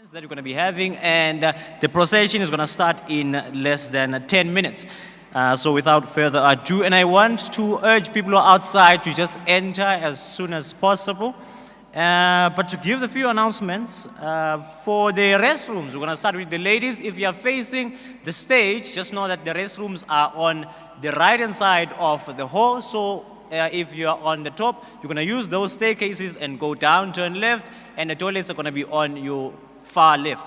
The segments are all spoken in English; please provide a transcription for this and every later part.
that you're going to be having, and the procession is going to start in less than 10 minutes. So without further ado, and I want to urge people who are outside to just enter as soon as possible. But to give the few announcements, for the restrooms, we're going to start with the ladies. If you are facing the stage, just know that the restrooms are on the right-hand side of the hall. So if you're on the top, you're going to use those staircases and go down, turn left, and the toilets are going to be on your far left.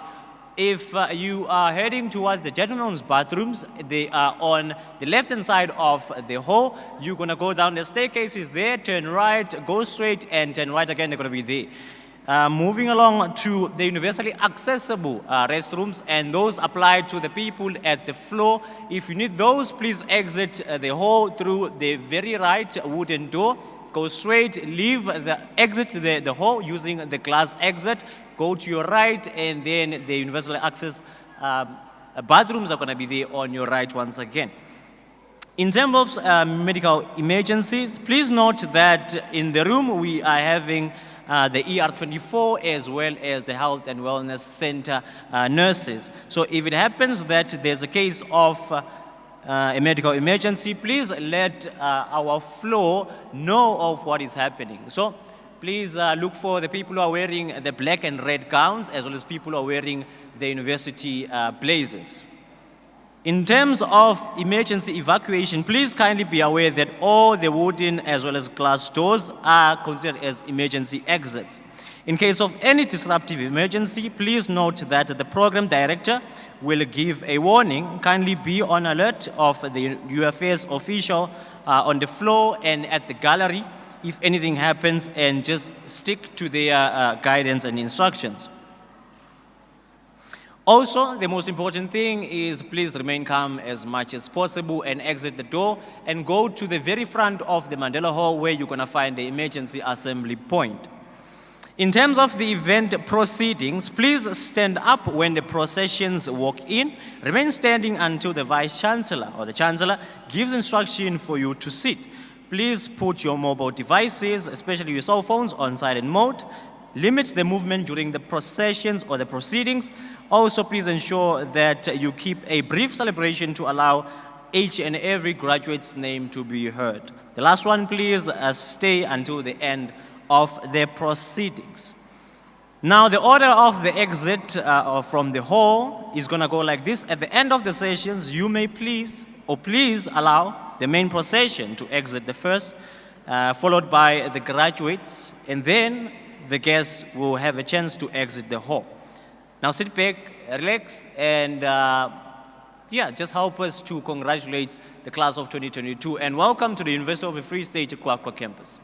If you are heading towards the gentlemen's bathrooms, they are on the left-hand side of the hall. You're going to go down the staircases there, turn right, go straight, and turn right again. They're going to be there. Moving along to the universally accessible restrooms, and those apply to the people at the floor. If you need those, please exit the hall through the very right wooden door. Go straight, exit the hall using the glass exit, go to your right, and then the universal access bathrooms are going to be there on your right once again. In terms of medical emergencies, please note that in the room we are having the ER24 as well as the Health and Wellness Center nurses. So if it happens that there's a case of a medical emergency, please let our floor know of what is happening. So please look for the people who are wearing the black and red gowns, as well as people who are wearing the university blazers. In terms of emergency evacuation, please kindly be aware that all the wooden as well as glass doors are considered as emergency exits. In case of any disruptive emergency, please note that the program director will give a warning. Kindly be on alert of the UFS official on the floor and at the gallery if anything happens, and just stick to their guidance and instructions. Also, the most important thing is please remain calm as much as possible and exit the door and go to the very front of the Mandela Hall where you're going to find the emergency assembly point. In terms of the event proceedings, please stand up when the processions walk in. Remain standing until the Vice Chancellor or the Chancellor gives instruction for you to sit. Please put your mobile devices, especially your cell phones, on silent mode. Limit the movement during the processions or the proceedings. Also, please ensure that you keep a brief celebration to allow each and every graduate's name to be heard. The last one, please stay until the end of the proceedings. Now, the order of the exit from the hall is going to go like this. At the end of the sessions, you may please allow the main procession to exit the first, followed by the graduates, and then the guests will have a chance to exit the hall. Now sit back, relax, and just help us to congratulate the class of 2022 and welcome to the University of the Free State Qwaqwa campus.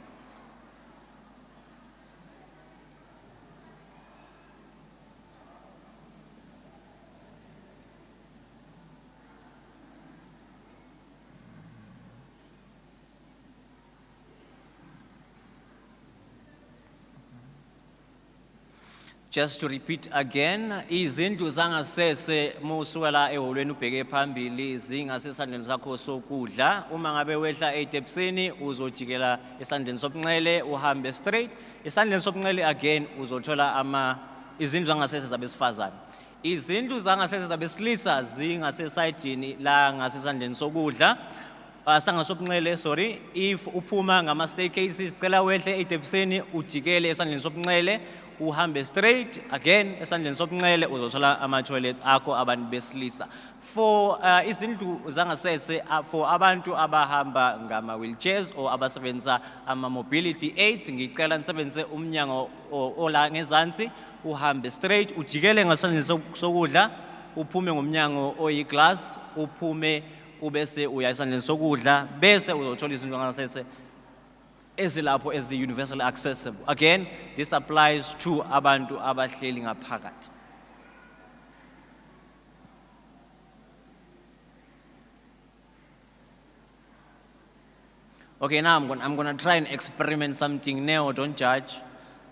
Just to repeat again, izindlu zangasese musuela eholweni ubheke phambili zingasesandleni sakho sokudla. Uma ngabe wehla etepsini uzojikela esandleni sobunxele uhambe straight. Esandleni sobunxele again uzothola izindlu zangasese zabesifazane. Izindlu zangasese zabesilisa zingasesayidini la ngasesandleni sokudla. Sangasobunxele, sorry. If uphuma ngama staircases cela wehle etepsini ujikele esandleni sobunxele uhambe straight again esandleni sobunxele uzothola ama-toilet akho abantu besilisa. For izindlu zangasese for abantu abahamba ngama-wheelchairs or abasebenzisa ama-mobility aids, ngicela nisebenzise umnyango ola ngezansi, uhambe straight, ujikele ngasandleni sokudla, uphume ngomnyango oyi-glass, uphume ubese uya esandleni sokudla, bese uzothola izindlu zangasese ezilapho ezi-universally accessible. Again, this applies to abantu abahleli ngaphakathi. Okay, now I'm going to try and experiment something new. Don't judge.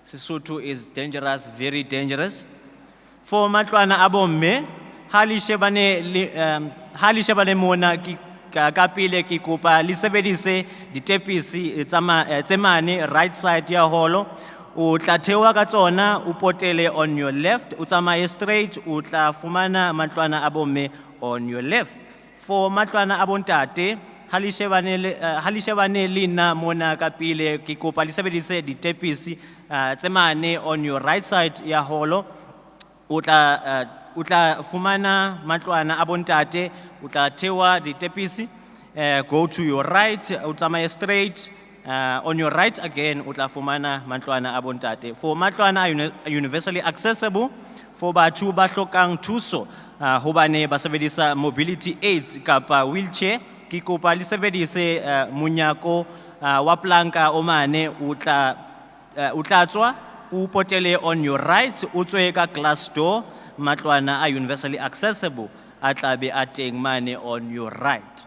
Sesotho is dangerous, very dangerous. For matlwana abomme, hali shebane mona kapile ki kopa li sebedise ditepisi tsemane right side ya holo o tla theoha ka tsona o potele on your left, o tsamaye straight, o tla fumana matlwana a bomme on your left. For matlwana a bontate, ha le shebane le nna mona ka pele, ke kopa le sebedise ditepisi tse mane on your right side ya holo. O tla fumana matlwana a bontate, o tla theoha ditepisi, go to your right, o tsamaye straight. On your right again, o tla fumana matlwana a bontate. For matlwana a universally accessible, for batho ba hlokang thuso, hobane ba sebedisa mobility aids kapa wheelchair, ke kopa le sebedise munyako wa planka o mane, o tla tswa o potele on your right, o tswe ka glass door, matlwana a universally accessible a tla be a teng mane on your right.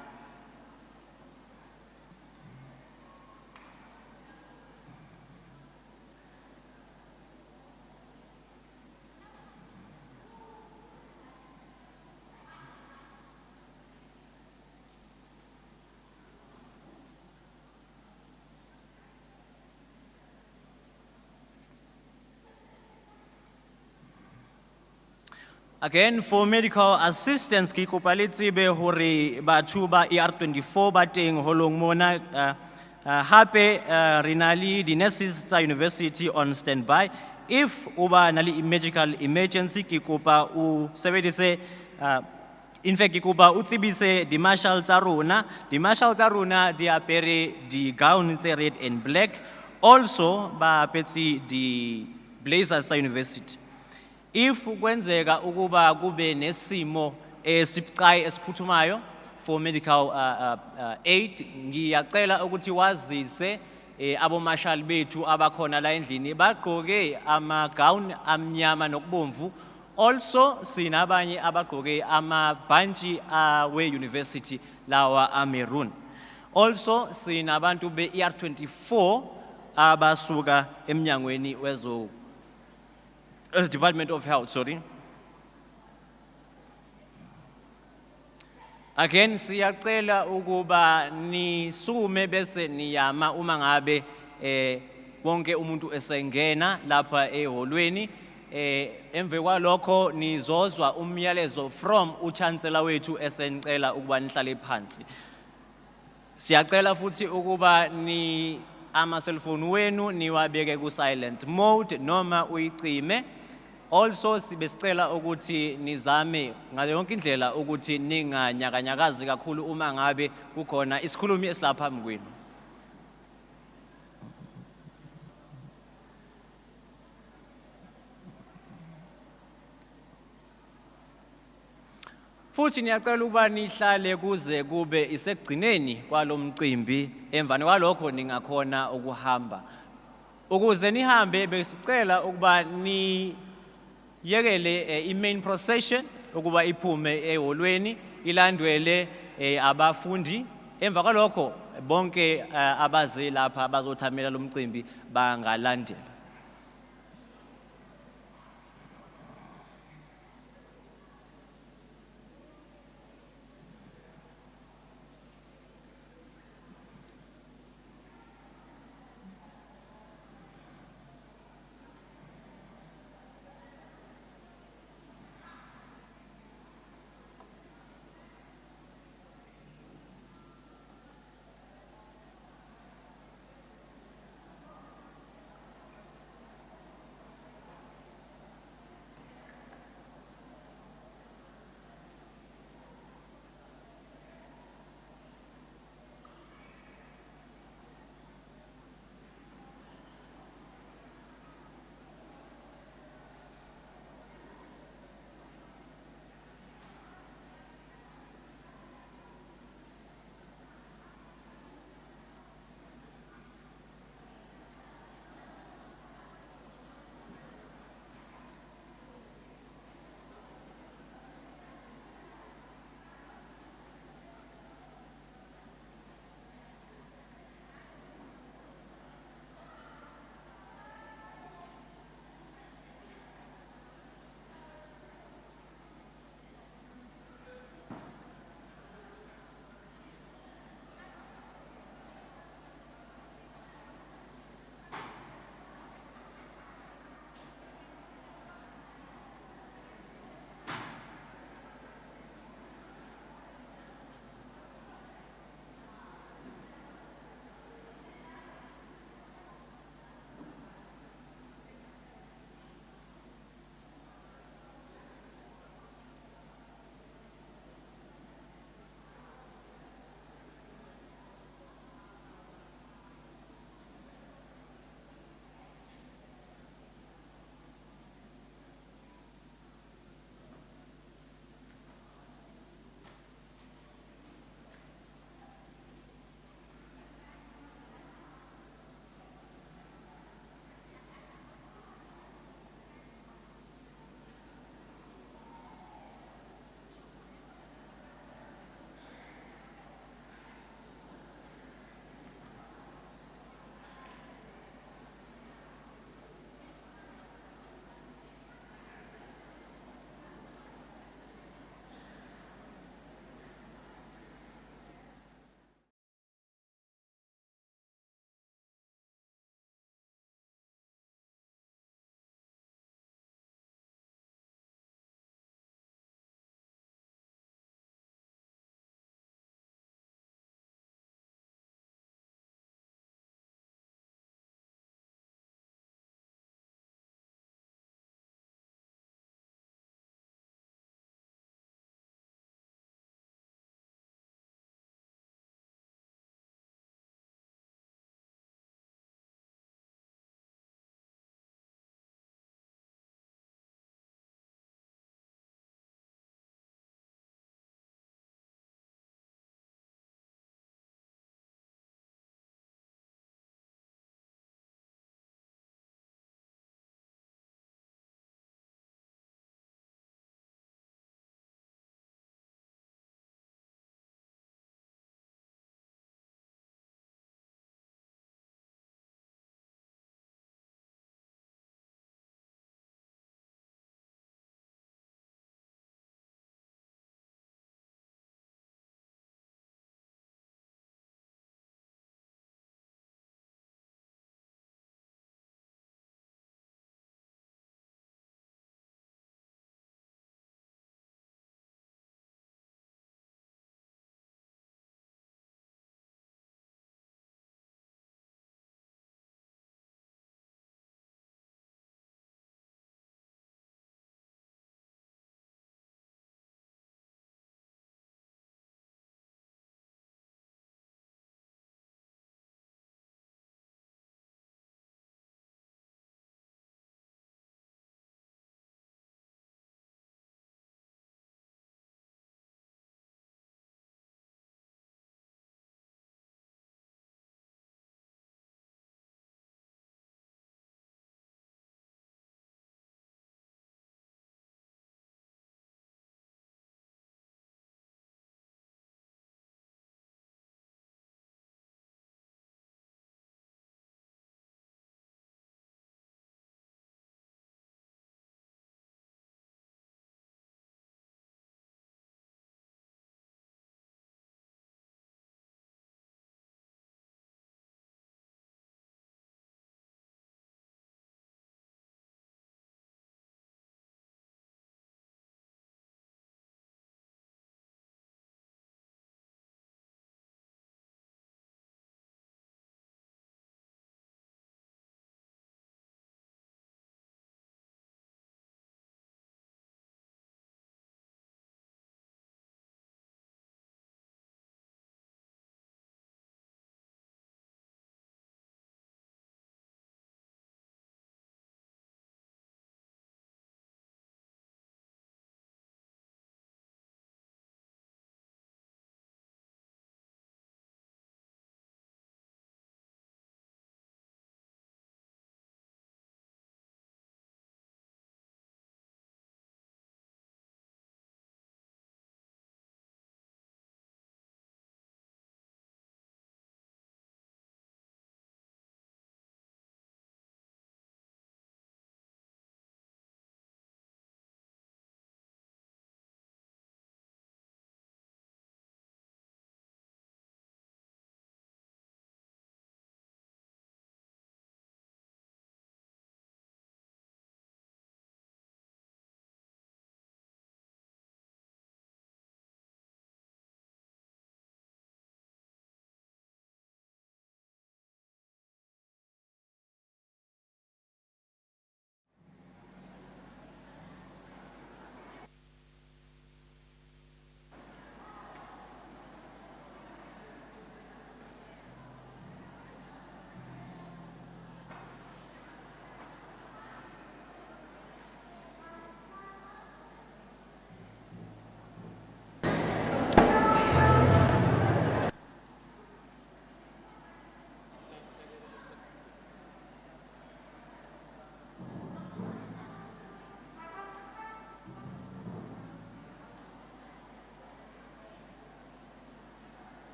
Again, for medical assistance, ki kopa le tsebe hore batho ba ER24 ba teng holong mona, hape re na le di-nurses tsa university on standby. If uba na le medical emergency, ki kopa o sebedise, in fact, ki kopa o tsebise di-marshal tsa rona. Di-marshal tsa rona di apere di-gown tse red and black, also ba apetse di-blazers tsa university. If kwenzeka ukuba kube nesimo esibucayi esiphuthumayo for medical aid, ngiyacela ukuthi wazise abomarshal bethu abakhona la endlini bagqoke ama-gown amnyama nokubomvu. Also sinabanye abagqoke amabhantshi we-university lawa a-maroon. Also sinabantu be-ER24 abasuka emnyangweni wezo Department of Health, sorry. Again, siyacela ukuba nisume bese niyama uma ngabe wonke umuntu esengena lapha eholweni. Emve kwalokho nizozwa umyalezo from uchancellor wethu esenicela ukuba nihlale phansi. Siyacela futhi ukuba ama-cellphone wenu niwabeke ku silent mode noma uyicime. Also sibesicela ukuthi nizame ngale yonke indlela ukuthi ninganyakanyakazi kakhulu uma ngabe kukhona isikhulumi esilapha phambi kwenu. Futhi niyacela ukuba nihlale kuze kube isekugcineni kwalomcimbi, emvani kwalokho ningakhona ukuhamba. Ukuze nihambe besicela ukuba yekele i-main procession ukuba iphume eholweni ilandwele abafundi. Emva kwalokho bonke abaze lapha bazothamela lo mcimbi bangalandela.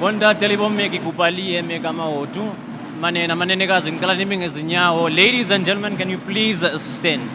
Bonda telebome kikupalie kama otu manena manenekazi ngicela nimi ngezinyawo. Ladies and gentlemen, can you please stand?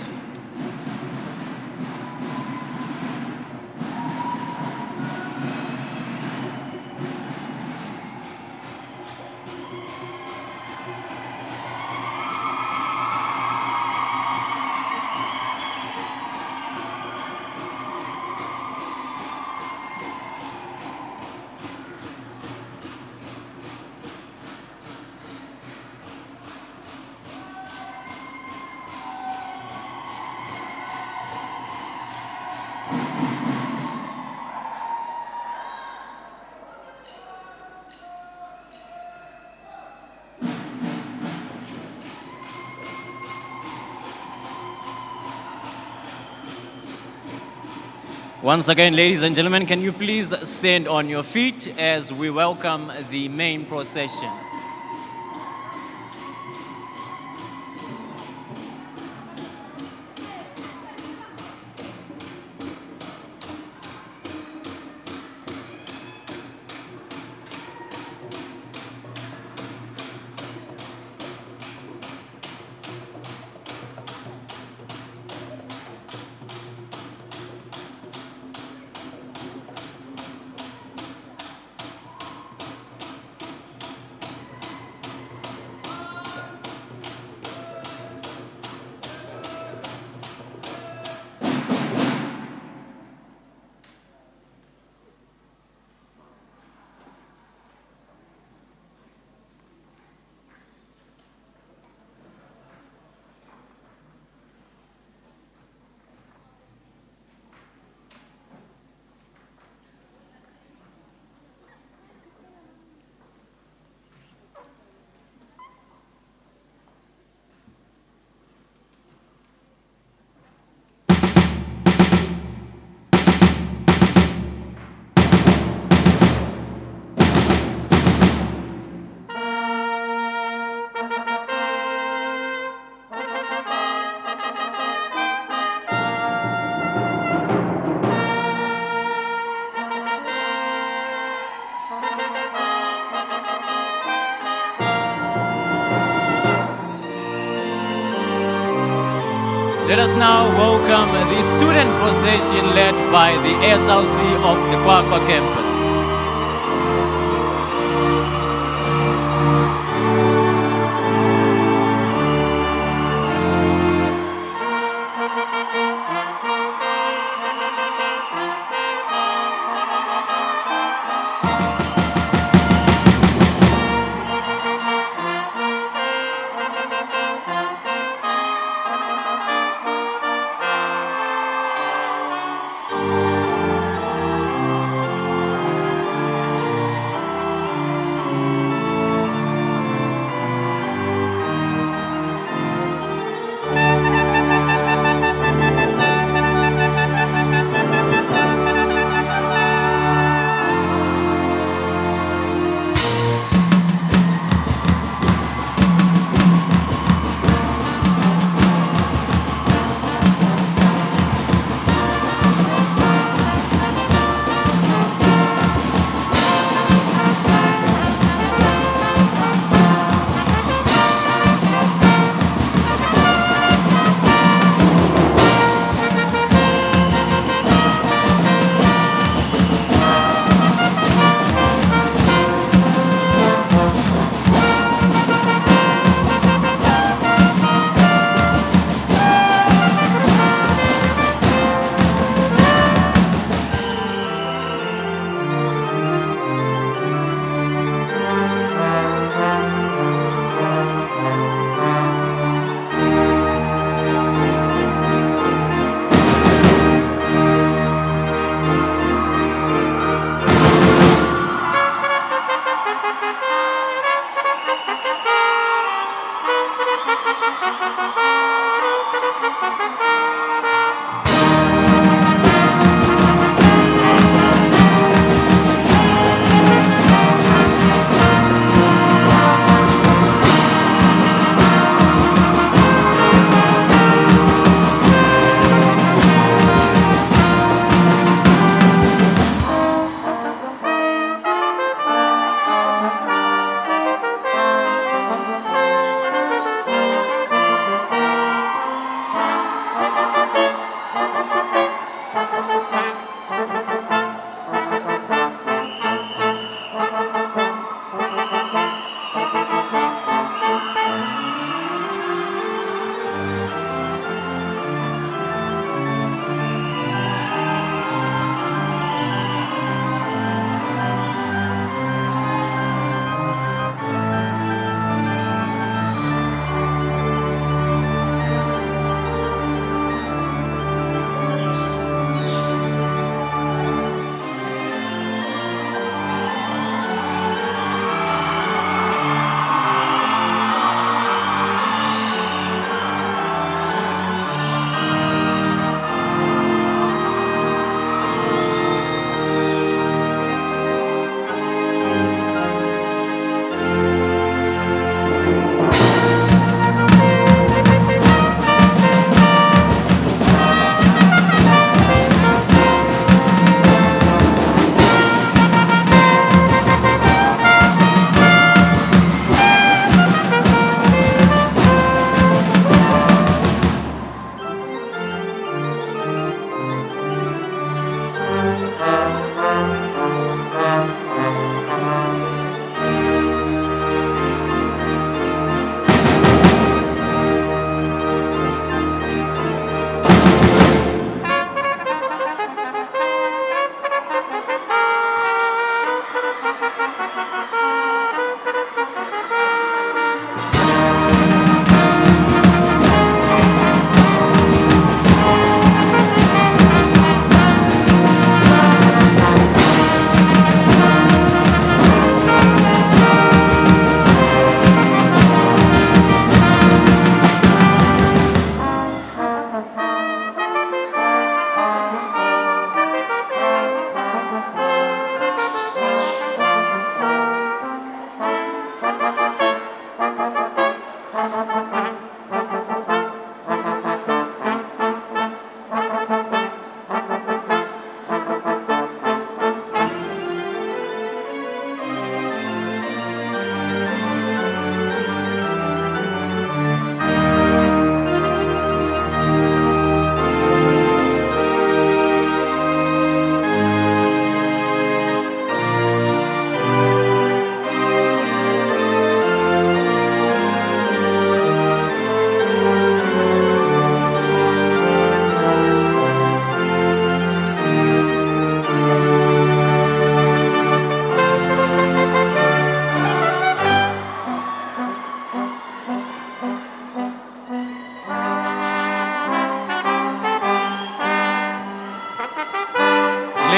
Once again, ladies and gentlemen, can you please stand on your feet as we welcome the main procession? Let us now welcome the student procession led by the SLC of the Qwaqwa campus.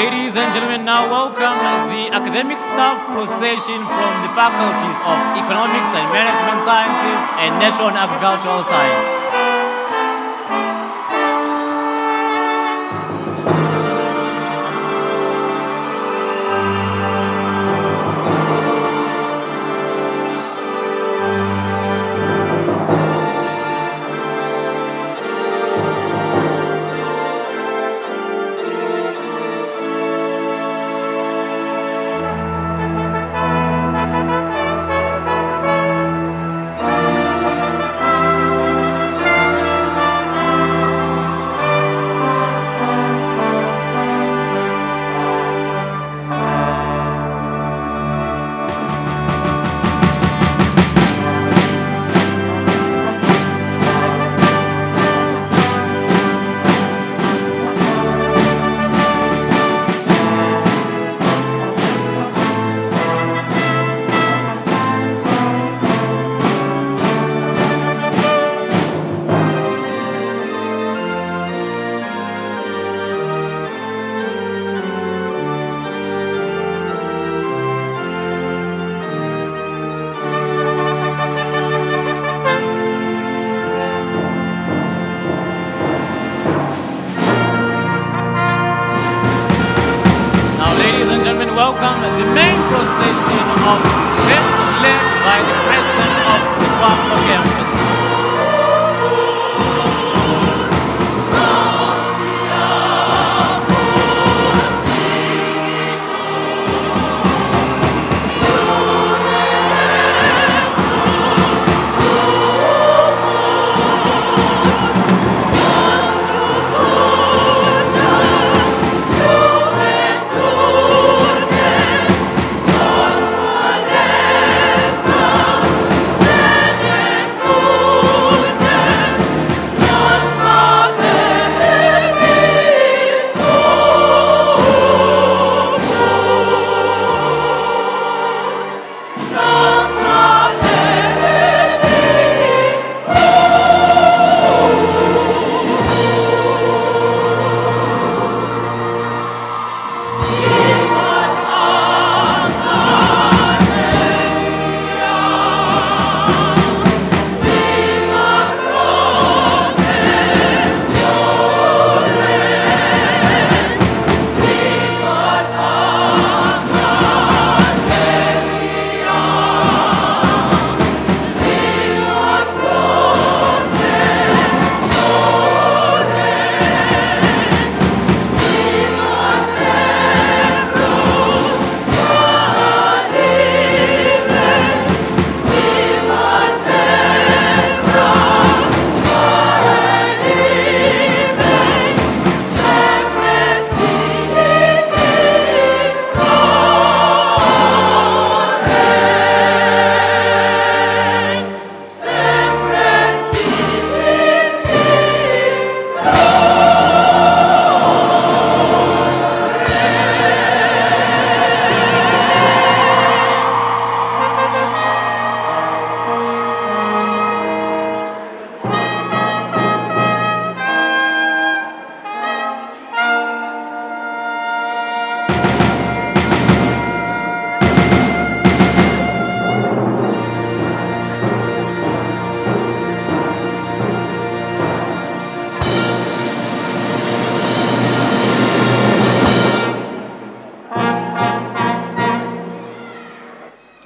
Ladies and gentlemen, now welcome the academic staff procession from the faculties of Economics and Management Sciences and Natural and Agricultural Science. Welcome the main procession of this event, led by the president of the Qwaqwa campus.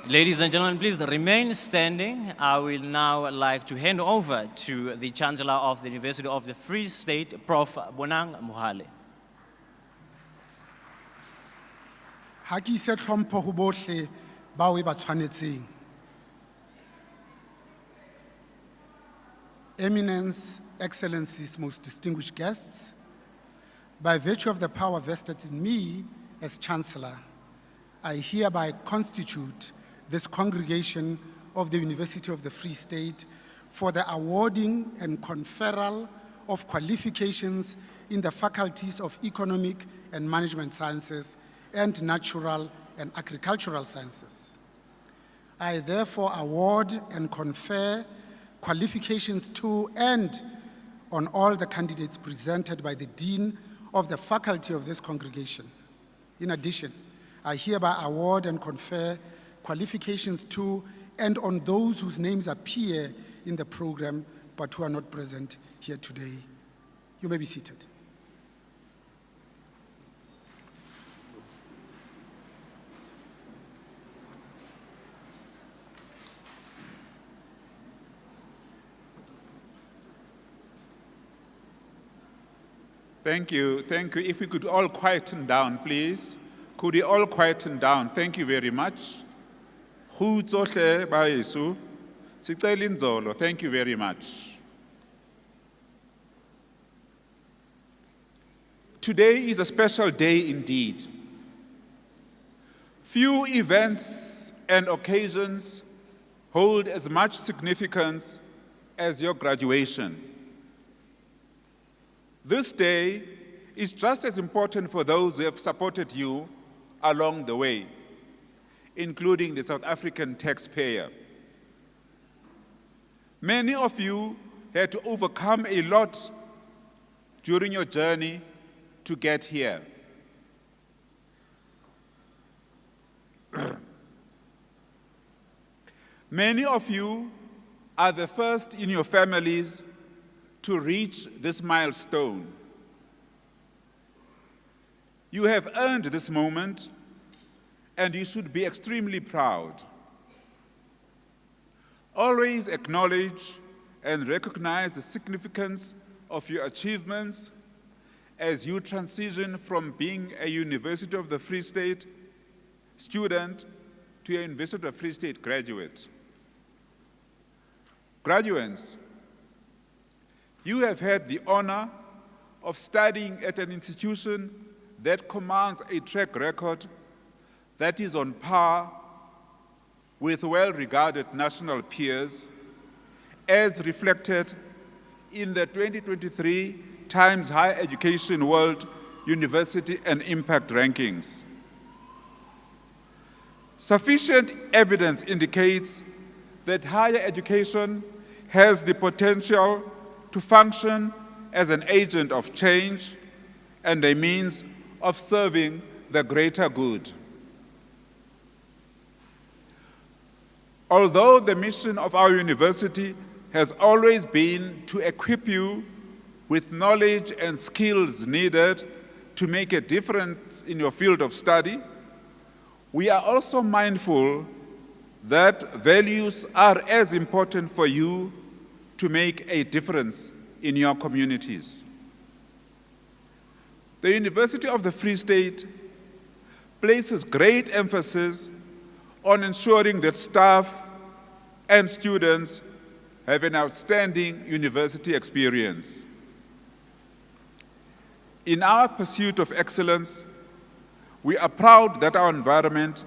Ladies and gentlemen, please remain standing. I will now like to hand over to the Chancellor of the University of the Free State, Prof. Bonang Mohale. Ha ke ise tlhompho ho bohle bao e ba tshwanetseng. Eminence, Excellencies, most distinguished guests, by virtue of the power vested in me as Chancellor, I hereby constitute this congregation of the University of the Free State for the awarding and conferral of qualifications in the faculties of Economic and Management Sciences and Natural and Agricultural Sciences. I therefore award and confer qualifications to and on all the candidates presented by the Dean of the Faculty of this congregation. In addition, I hereby award and confer qualifications to and on those whose names appear in the program but who are not present here today. You may be seated. Thank you. Thank you. If we could all quieten down, please. Could we all quieten down? Thank you very much. Tsohle bayesu. Sicela inzolo. Thank you very much. Today is a special day indeed. Few events and occasions hold as much significance as your graduation. This day is just as important for those who have supported you along the way, including the South African taxpayer. Many of you had to overcome a lot during your journey to get here. Many of you are the first in your families to reach this milestone. You have earned this moment, and you should be extremely proud. Always acknowledge and recognize the significance of your achievements as you transition from being a University of the Free State student to a University of the Free State graduate. Graduates, you have had the honor of studying at an institution that commands a track record that is on par with well-regarded national peers, as reflected in the 2023 Times Higher Education World University and Impact Rankings. Sufficient evidence indicates that higher education has the potential to function as an agent of change and a means of serving the greater good. Although the mission of our university has always been to equip you with knowledge and skills needed to make a difference in your field of study, we are also mindful that values are as important for you to make a difference in your communities. The University of the Free State places great emphasis on ensuring that staff and students have an outstanding university experience. In our pursuit of excellence, we are proud that our environment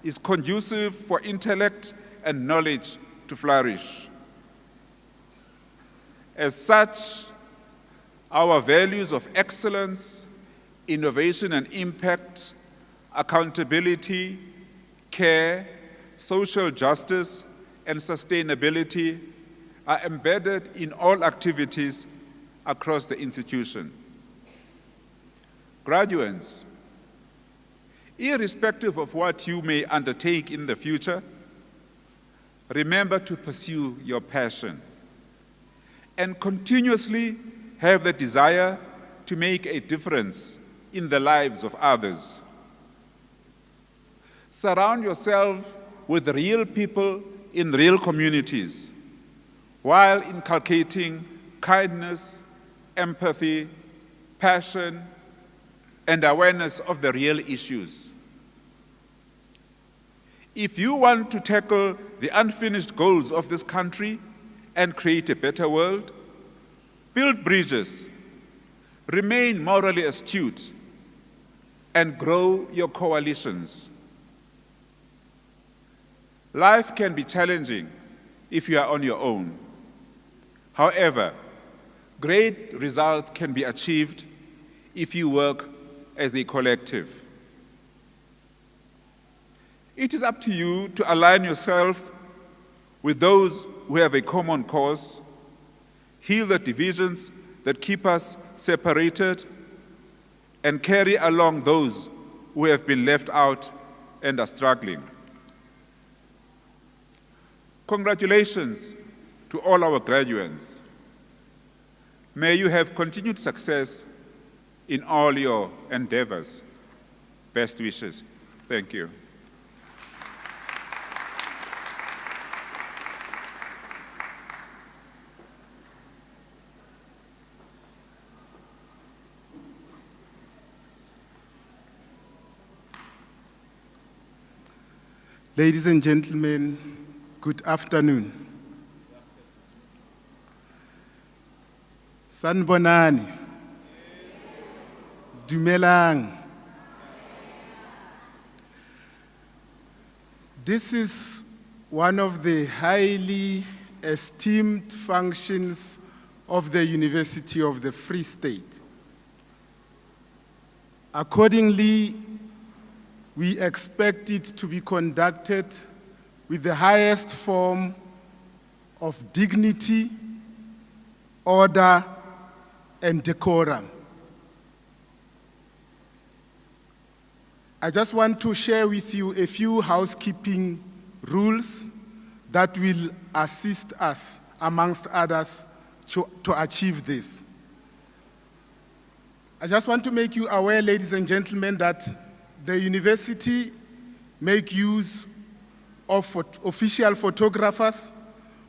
is conducive for intellect and knowledge to flourish. As such, our values of excellence, innovation and impact, accountability, care, social justice, and sustainability are embedded in all activities across the institution. Graduates, irrespective of what you may undertake in the future, remember to pursue your passion and continuously have the desire to make a difference in the lives of others. Surround yourself with real people in real communities while inculcating kindness, empathy, passion, and awareness of the real issues. If you want to tackle the unfinished goals of this country and create a better world, build bridges, remain morally astute, and grow your coalitions. Life can be challenging if you are on your own. However, great results can be achieved if you work as a collective. It is up to you to align yourself with those who have a common cause, heal the divisions that keep us separated, and carry along those who have been left out and are struggling. Congratulations to all our graduates. May you have continued success in all your endeavors. Best wishes. Thank you. Ladies and gentlemen, good afternoon. Sanbonani. Dumelang. This is one of the highly esteemed functions of the University of the Free State. Accordingly, we expect it to be conducted with the highest form of dignity, order, and decorum. I just want to share with you a few housekeeping rules that will assist us, amongst others, to achieve this. I just want to make you aware, ladies and gentlemen, that the university make use of official photographers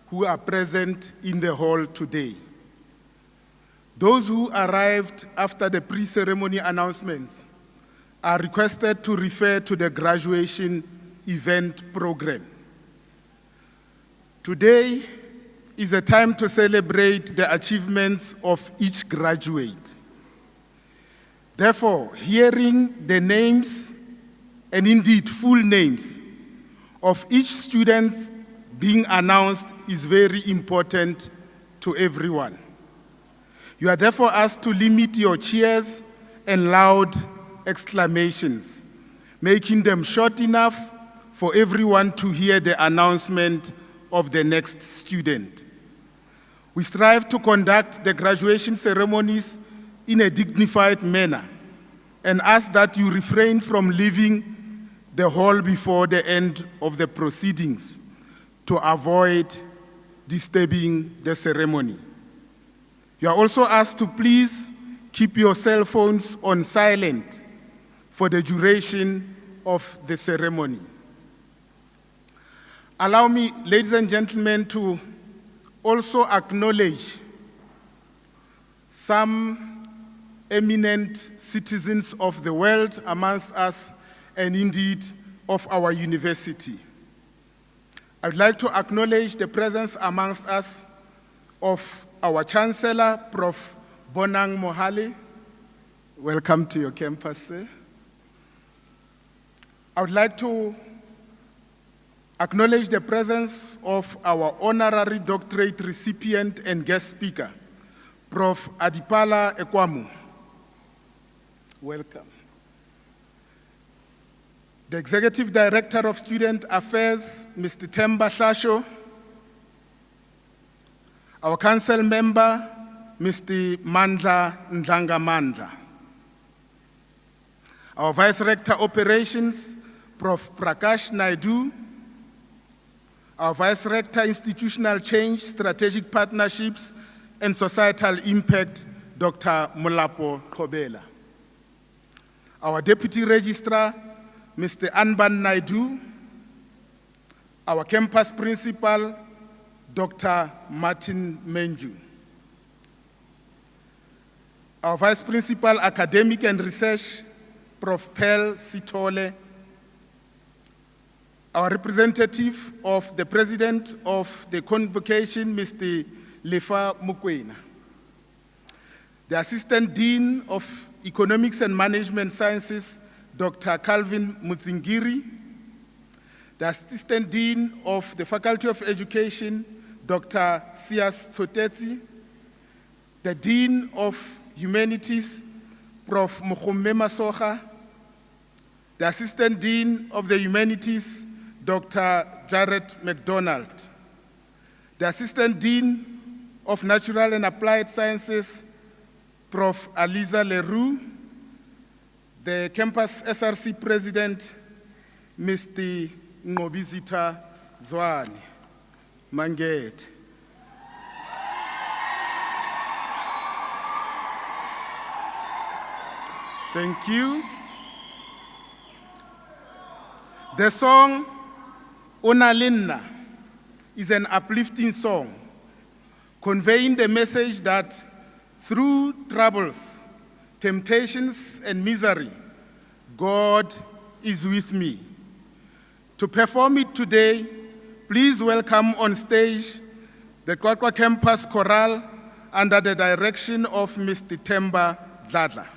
who are present in the hall today. Those who arrived after the pre-ceremony announcements are requested to refer to the graduation event program. Today is a time to celebrate the achievements of each graduate. Therefore, hearing the names, and indeed full names, of each student being announced is very important to everyone. You are therefore asked to limit your cheers and loud exclamations, making them short enough for everyone to hear the announcement of the next student. We strive to conduct the graduation ceremonies in a dignified manner and ask that you refrain from leaving the hall before the end of the proceedings to avoid disturbing the ceremony. You are also asked to please keep your cell phones on silent for the duration of the ceremony. Allow me, ladies and gentlemen, to also acknowledge some eminent citizens of the world amongst us, and indeed of our university. I'd like to acknowledge the presence amongst us of our Chancellor, Prof. Bonang Mohale. Welcome to your campus, sir. I would like to acknowledge the presence of our honorary doctorate recipient and guest speaker, Prof. Adipala Ekwamu. Welcome. The Executive Director of Student Affairs, Mr. Themba Hlasho. Our Council Member, Mr. Mandla Ndlanga Mandla. Our Vice Rector Operations, Prof. Prakash Naidu. Our Vice Rector Institutional Change, Strategic Partnerships, and Societal Impact, Dr. Mulapo Kobela. Our Deputy Registrar, Mr. Anban Naidu. Our Campus Principal, Dr. Martin Menju. Our Vice Principal, Academic and Research, Prof. Pearl Sitole. Our representative of the President of the Convocation, Mr. Lefa Mukwena. The Assistant Dean of Economics and Management Sciences, Dr. Calvin Mutzingiri. The Assistant Dean of the Faculty of Education, Dr. Sias Tsotetsi. The Dean of Humanities, Prof. Mokhome Masoga. The Assistant Dean of the Humanities, Dr. Jared McDonald. The Assistant Dean of Natural and Applied Sciences, Prof. Aliza Leroux. the campus SRC president, Mr. Ngobizita Zwane, Manget. Thank you. The song Onalinna is an uplifting song conveying the message that through troubles, temptations, and misery, God is with me. To perform it today, please welcome on stage the Qwaqwa Campus Chorale under the direction of Mr. Temba Dladla.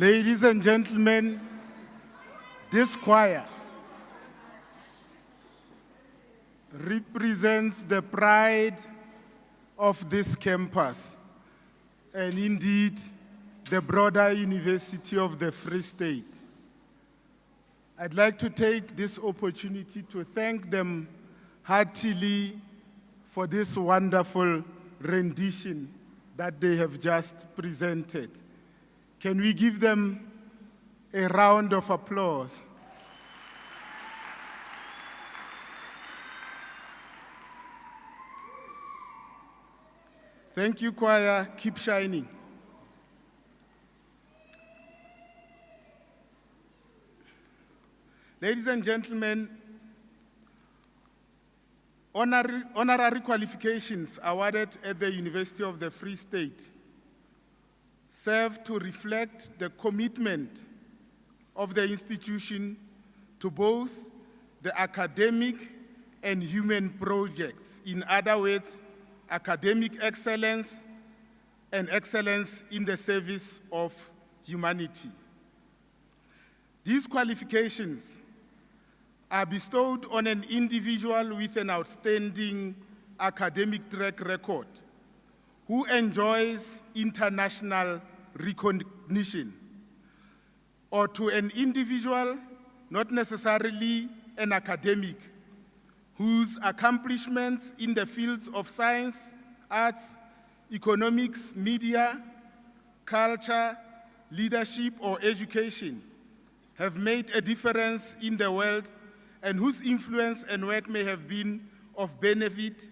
Ladies and gentlemen, this choir represents the pride of this campus and indeed the broader University of the Free State. I'd like to take this opportunity to thank them heartily for this wonderful rendition that they have just presented. Can we give them a round of applause? Thank you, choir. Keep shining. Ladies and gentlemen, honorary qualifications awarded at the University of the Free State serve to reflect the commitment of the institution to both the academic and human projects. In other words, academic excellence and excellence in the service of humanity. These qualifications are bestowed on an individual with an outstanding academic track record who enjoys international recognition, or to an individual, not necessarily an academic, whose accomplishments in the fields of science, arts, economics, media, culture, leadership, or education have made a difference in the world and whose influence and work may have been of benefit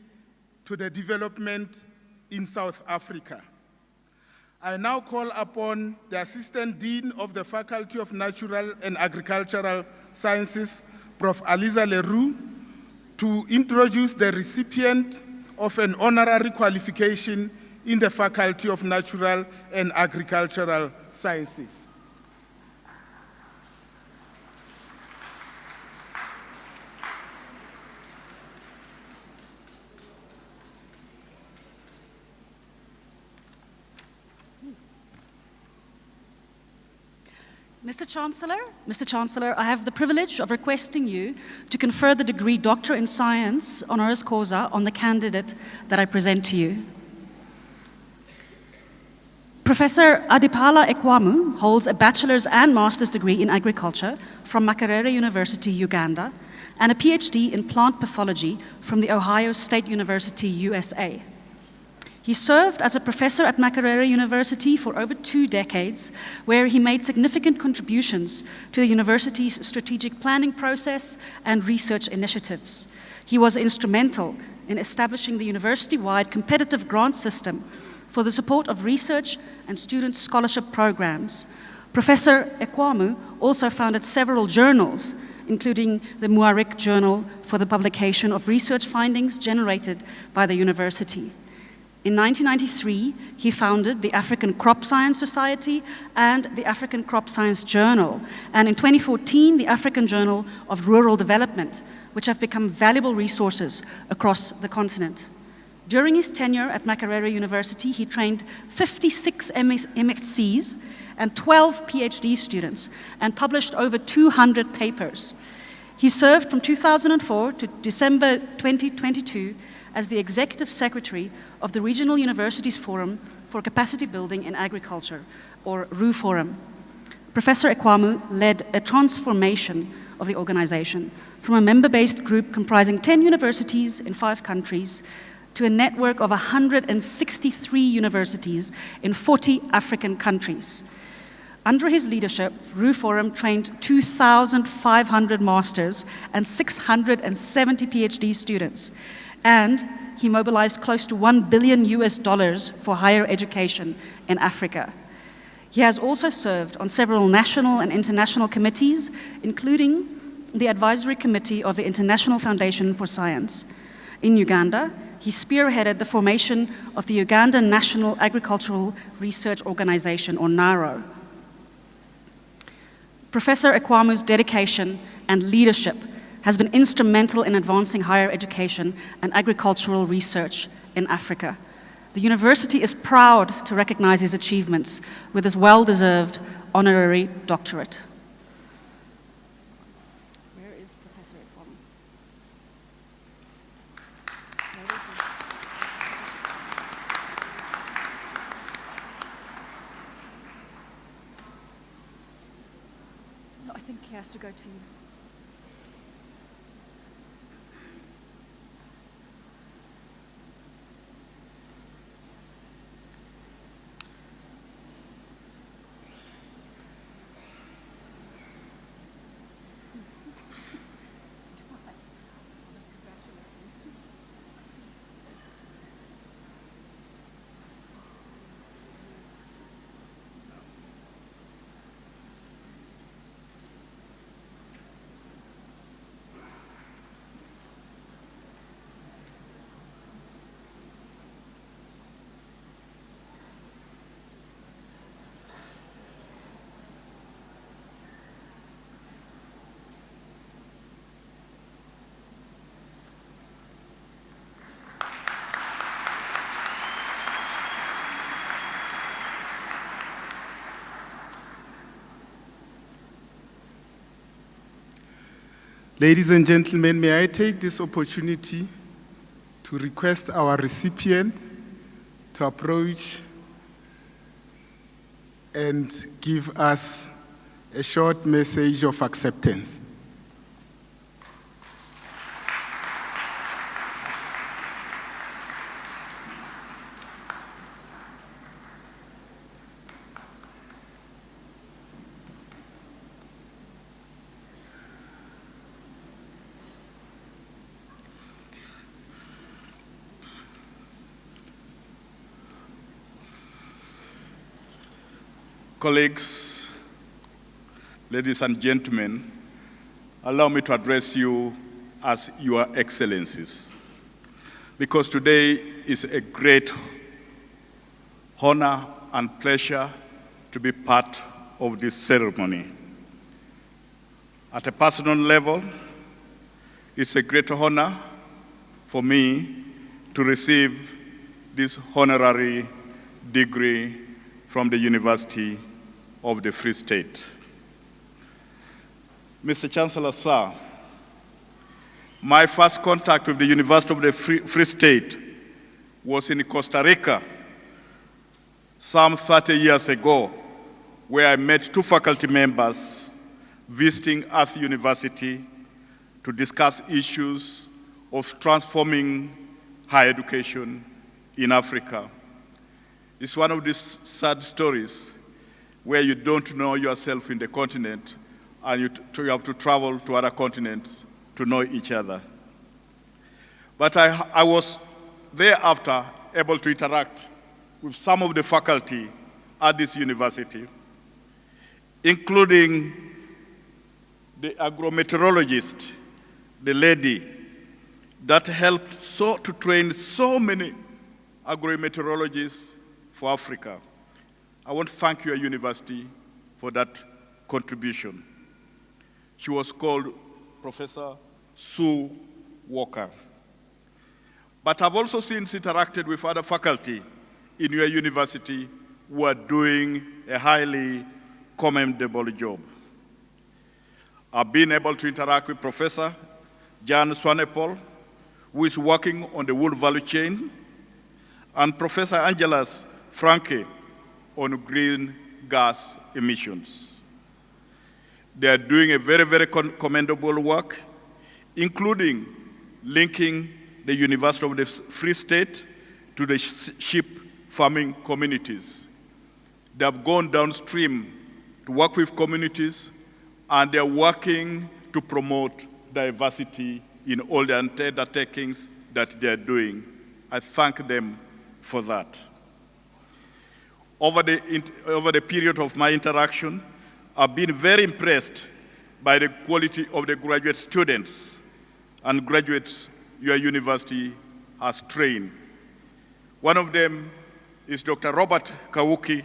to the development in South Africa. I now call upon the Assistant Dean of the Faculty of Natural and Agricultural Sciences, Prof. Aliza Leroux, to introduce the recipient of an honorary qualification in the Faculty of Natural and Agricultural Sciences. Mr. Chancellor, I have the privilege of requesting you to confer the degree Doctor in Science honoris causa on the candidate that I present to you. Professor Adipala Ekwamu holds a bachelor's and master's degree in agriculture from Makerere University, Uganda, and a PhD in plant pathology from the Ohio State University, USA. He served as a professor at Makerere University for over 2 decades, where he made significant contributions to the university's strategic planning process and research initiatives. He was instrumental in establishing the university-wide competitive grant system for the support of research and student scholarship programs. Professor Ekwamu also founded several journals, including the Muarik Journal for the publication of research findings generated by the university. In 1993, he founded the African Crop Science Society and the African Crop Science Journal, and in 2014, the African Journal of Rural Development, which have become valuable resources across the continent. During his tenure at Makerere University, he trained 56 MSCs and 12 PhD students and published over 200 papers. He served from 2004 to December 2022 as the Executive Secretary of the Regional Universities Forum for Capacity Building in Agriculture, or RU Forum. Professor Ekwamu led a transformation of the organization from a member-based group comprising 10 universities in 5 countries to a network of 163 universities in 40 African countries. Under his leadership, RU Forum trained 2,500 masters and 670 PhD students, and he mobilized close to $1 billion for higher education in Africa. He has also served on several national and international committees, including the Advisory Committee of the International Foundation for Science. In Uganda, he spearheaded the formation of the Uganda National Agricultural Research Organization, or NARO. Professor Ekwamu's dedication and leadership has been instrumental in advancing higher education and agricultural research in Africa. The university is proud to recognize his achievements with his well-deserved honorary doctorate. Where is Professor Ekwamu? Where is he? No, I think he has to go to... Ladies and gentlemen, may I take this opportunity to request our recipient to approach and give us a short message of acceptance. Colleagues, ladies and gentlemen, allow me to address you as Your Excellencies, because today is a great honor and pleasure to be part of this ceremony. At a personal level, it's a great honor for me to receive this honorary degree from the University of the Free State. Mr. Chancellor, sir, my first contact with the University of the Free State was in Costa Rica some 30 years ago, where I met two faculty members visiting Earth University to discuss issues of transforming higher education in Africa. It's one of these sad stories where you don't know yourself in the continent and you have to travel to other continents to know each other. But I was thereafter able to interact with some of the faculty at this university, including the agrometeorologist, the lady that helped to train so many agrometeorologists for Africa. I want to thank your university for that contribution. She was called Professor Sue Walker. But I've also since interacted with other faculty in your university who are doing a highly commendable job. I've been able to interact with Professor Jan Swanepoel, who is working on the wool value chain, and Professor Angelas Franke on green gas emissions. They are doing a very, very commendable work, including linking the University of the Free State to the sheep farming communities. They have gone downstream to work with communities, and they are working to promote diversity in all the undertakings that they are doing. I thank them for that. Over the period of my interaction, I've been very impressed by the quality of the graduate students and graduates your university has trained. One of them is Dr. Robert Kawuki,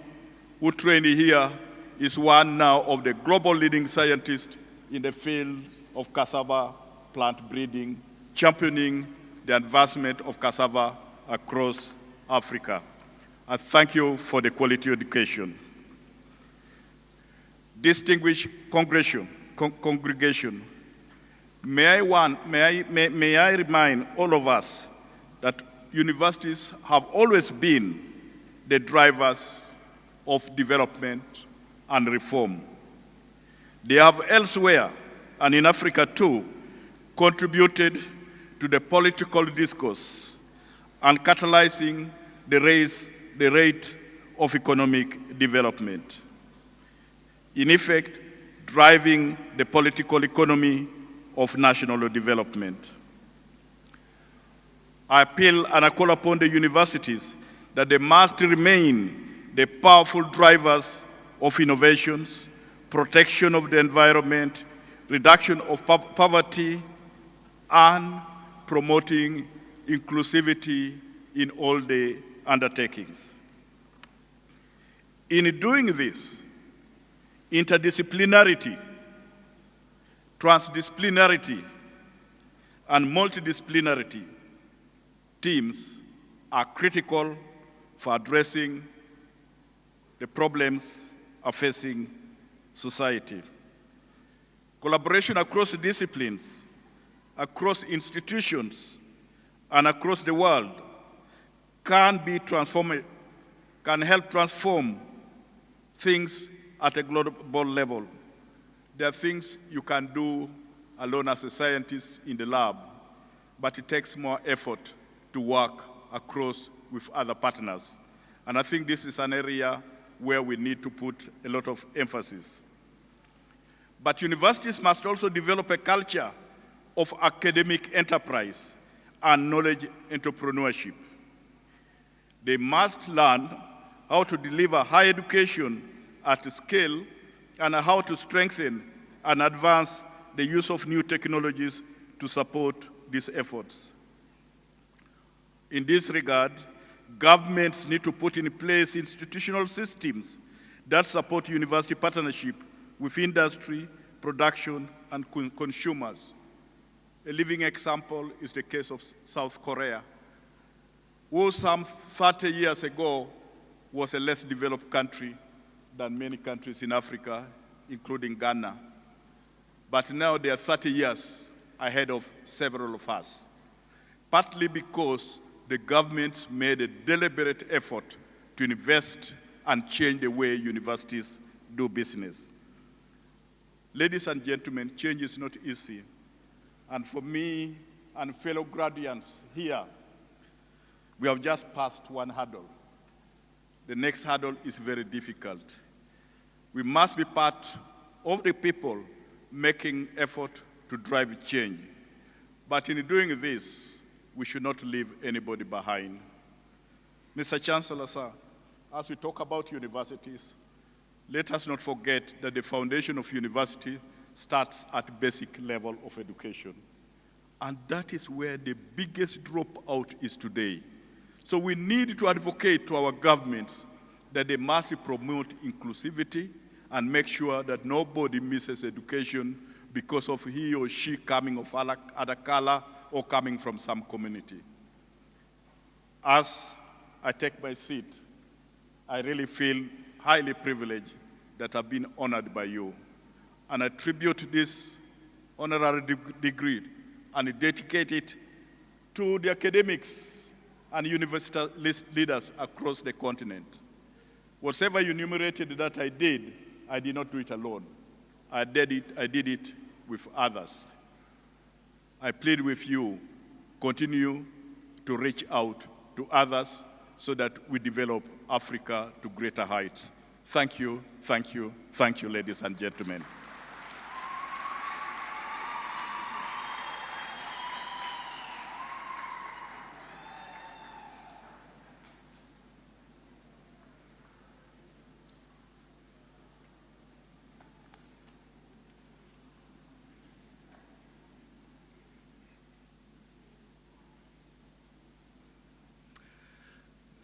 who trained here, is one now of the global leading scientists in the field of cassava plant breeding, championing the advancement of cassava across Africa. I thank you for the quality education. Distinguished congregation, may I remind all of us that universities have always been the drivers of development and reform. They have elsewhere, and in Africa too, contributed to the political discourse and catalyzing the rate of economic development. In effect, driving the political economy of national development. I appeal and I call upon the universities that they must remain the powerful drivers of innovations, protection of the environment, reduction of poverty, and promoting inclusivity in all the undertakings. In doing this, interdisciplinarity, transdisciplinarity, and multidisciplinarity teams are critical for addressing the problems facing society. Collaboration across disciplines across institutions and across the world can help transform things at a global level. There are things you can do alone as a scientist in the lab, but it takes more effort to work across with other partners. And I think this is an area where we need to put a lot of emphasis. But universities must also develop a culture of academic enterprise and knowledge entrepreneurship. They must learn how to deliver higher education at scale and how to strengthen and advance the use of new technologies to support these efforts. In this regard, governments need to put in place institutional systems that support university partnership with industry, production, and consumers. A living example is the case of South Korea, who some 30 years ago was a less developed country than many countries in Africa, including Ghana. But now they are 30 years ahead of several of us, partly because the government made a deliberate effort to invest and change the way universities do business. Ladies and gentlemen, change is not easy. And for me and fellow graduates here, we have just passed one hurdle. The next hurdle is very difficult. We must be part of the people making effort to drive change. But in doing this, we should not leave anybody behind. Mr. Chancellor, sir, as we talk about universities, let us not forget that the foundation of university starts at basic level of education. And that is where the biggest dropout is today. So we need to advocate to our governments that they must promote inclusivity and make sure that nobody misses education because of he or she coming of other color or coming from some community. As I take my seat, I really feel highly privileged that I've been honored by you. And I tribute this honorary degree and dedicate it to the academics and university leaders across the continent. Whatever you enumerated that I did not do it alone. I did it with others. I plead with you, continue to reach out to others so that we develop Africa to greater heights. Thank you, thank you, thank you, ladies and gentlemen.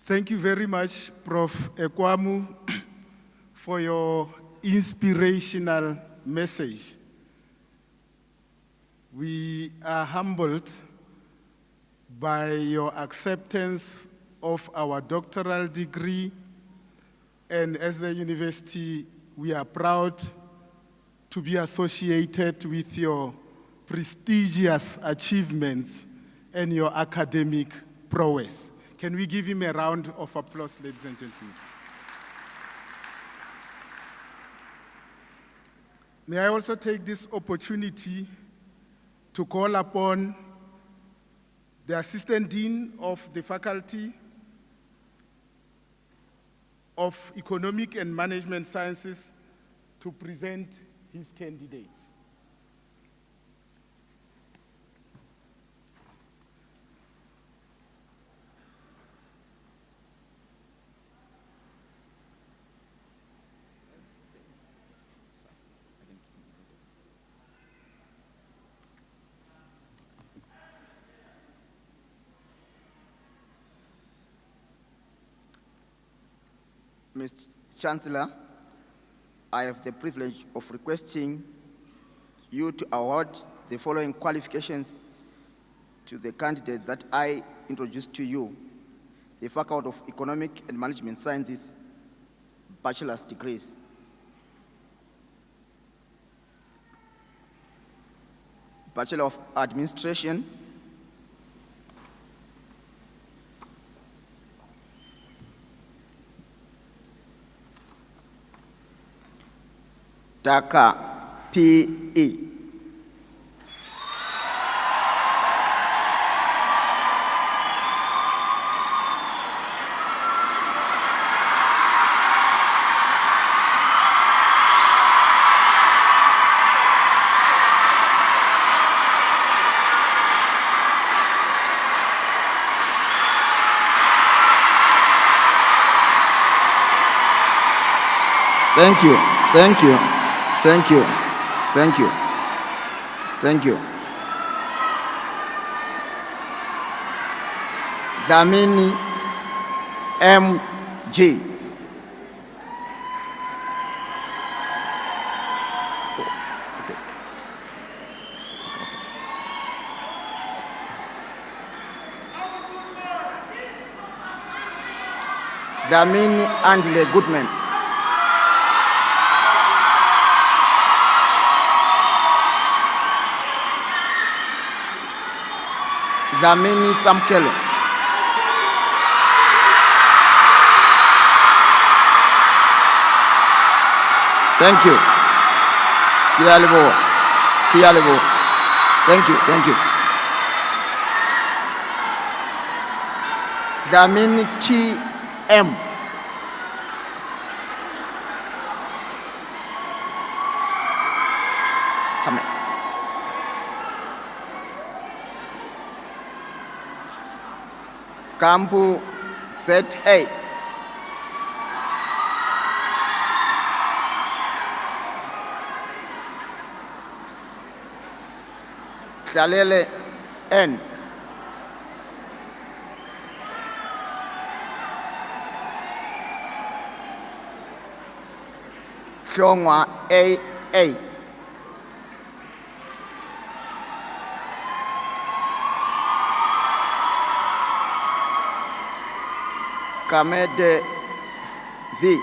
Thank you very much, Prof. Qwaqwa, for your inspirational message. We are humbled by your acceptance of our doctoral degree, and as the university, we are proud to be associated with your prestigious achievements and your academic prowess. Can we give him a round of applause, ladies and gentlemen? May I also take this opportunity to call upon the Assistant Dean of the Faculty of Economic and Management Sciences to present his candidates. Mr. Chancellor, I have the privilege of requesting you to award the following qualifications to the candidate that I introduced to you: the Faculty of Economic and Management Sciences, bachelor's degrees. Bachelor of Administration, Dhaka, PE. Thank you, thank you, thank you, thank you, thank you. Dlamini M.G. Okay. Dlamini Andile Goodman. Dlamini Samkelo. Thank you. Kialibo. Kialibo. Thank you, thank you. Dlamini T.M. Come here. Kampu Z.A. Hlalele N. Qwaqwa A.A. Kamede V.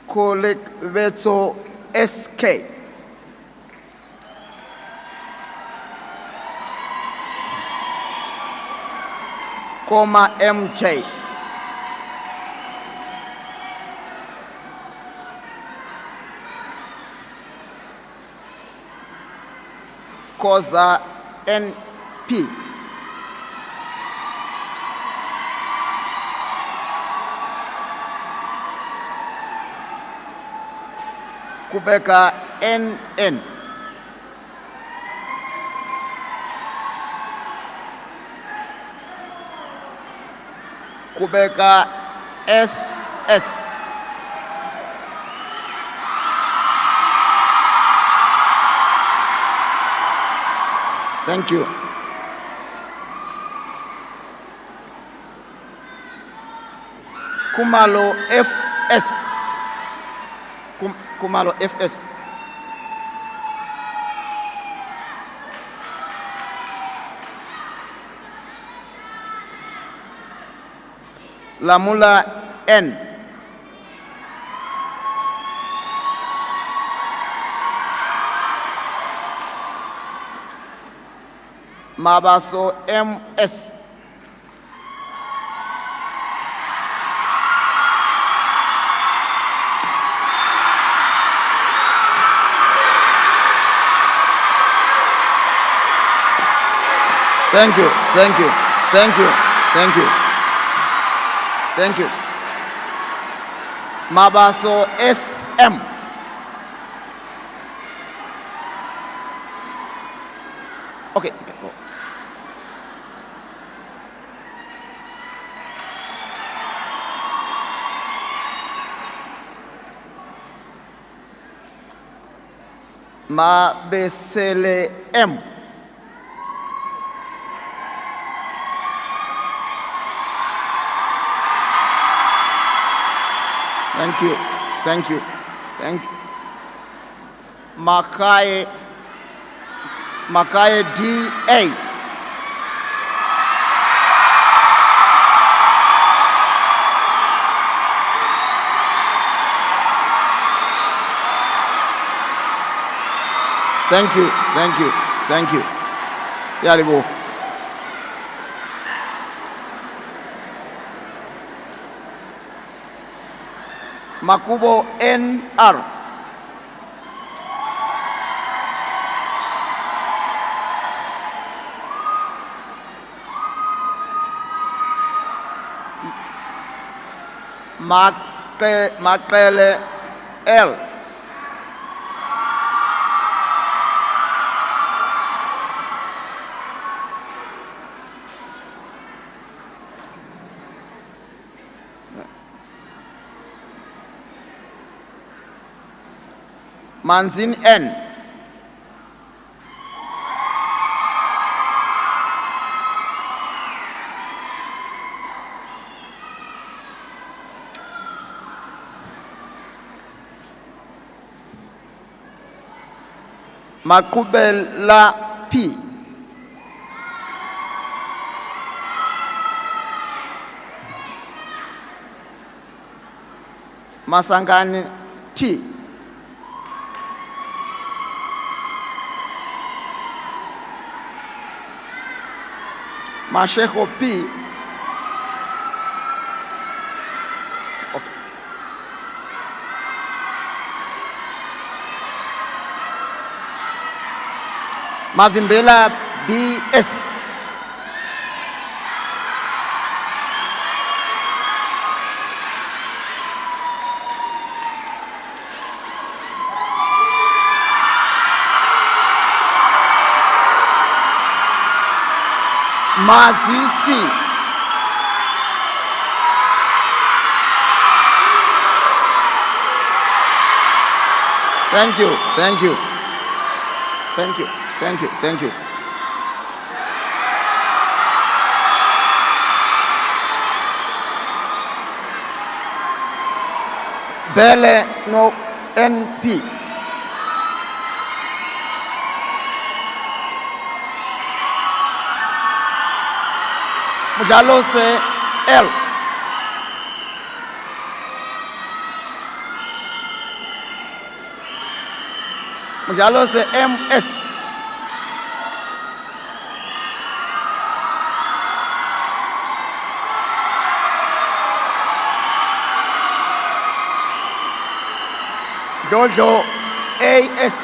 Kolek Vetso SK. Koma MJ. Koza NP. Kubeka NN. Kubeka SS. Thank you. Kumalo FS. Kumalo FS. Lamula N. Mabaso MS. Thank you, thank you, thank you, thank you, thank you. Mabaso SM. Okay, you can go. Mabesele M. Thank you, thank you, thank you. Makai Makaye D.A. Thank you, thank you, thank you. Yaribo. Makubo N.R. Makele L. Manzin N. Makubela P. Masangani T. Masheko P. Okay. Mavimbela B.S. Mazwisi. Thank you, thank you. Thank you, thank you, thank you. Bele no NP. Mujalose L. Mujalose MS. Jojo AS.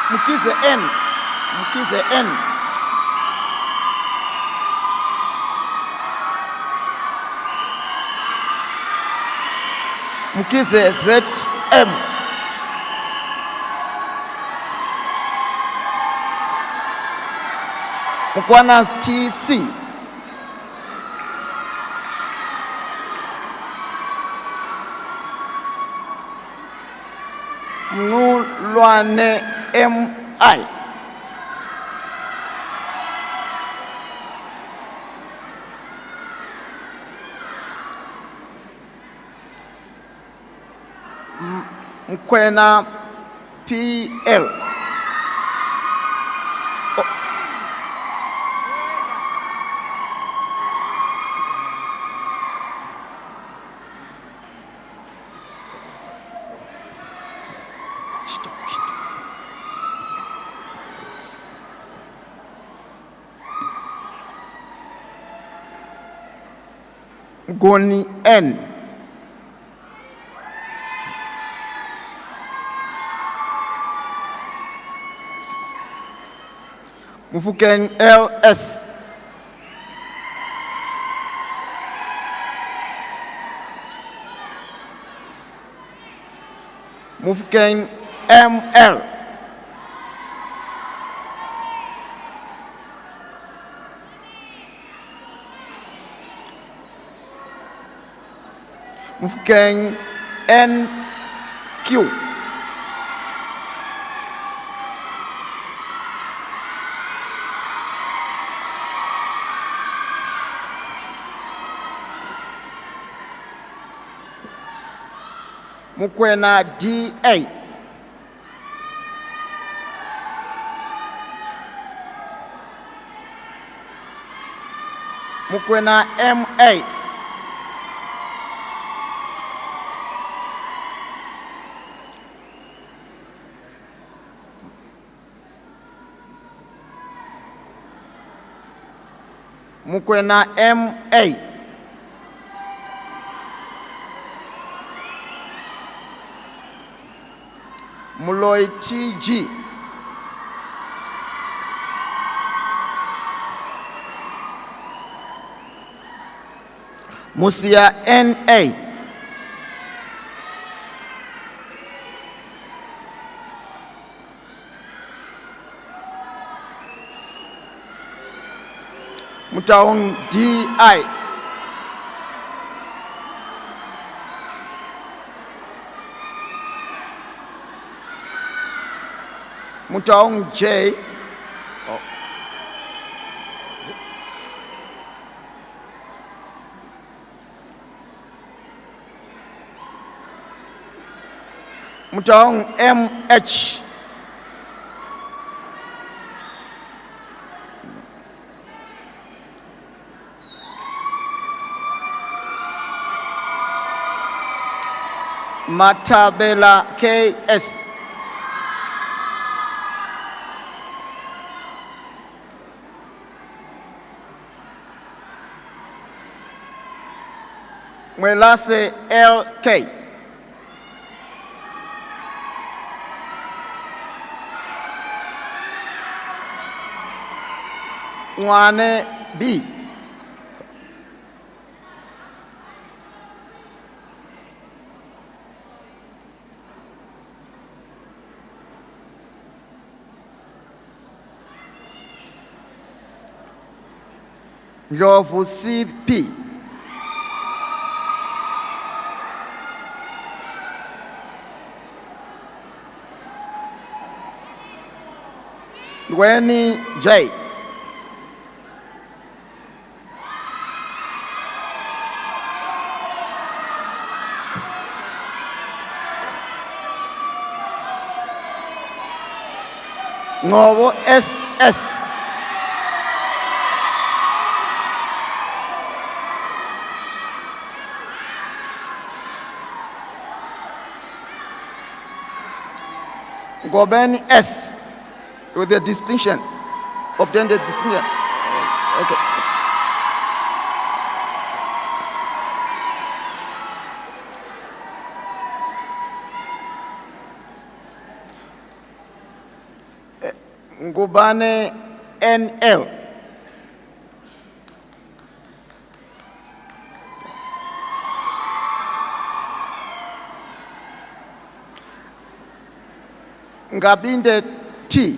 Mukize N. Mukize N. Mukize ZM. Mukwanas TC. Mulwane MI. Mkwena PL. Goni N. Mufukeng LS. Mufukeng ML. Mufukeng NQ. Mukwena DA. Mukwena MA. Mukwena MA. Muloy TG. Musia NA. Mutaung DI. Mutaung J. Mutaung MH. Matabela KS. Mwelase LK. Ngwane B. Ndlovu CP. Ndweni J. Ngobo SS. Ngobeni S with the distinction. Obtain the distinction. Okay. Ngubane NL. Ngabinde T.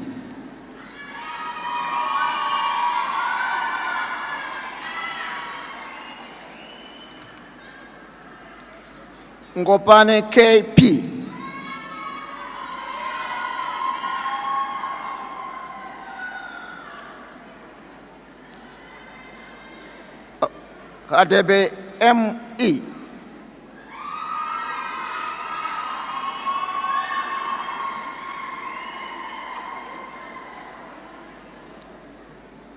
Ngopane KP. Hadebe ME.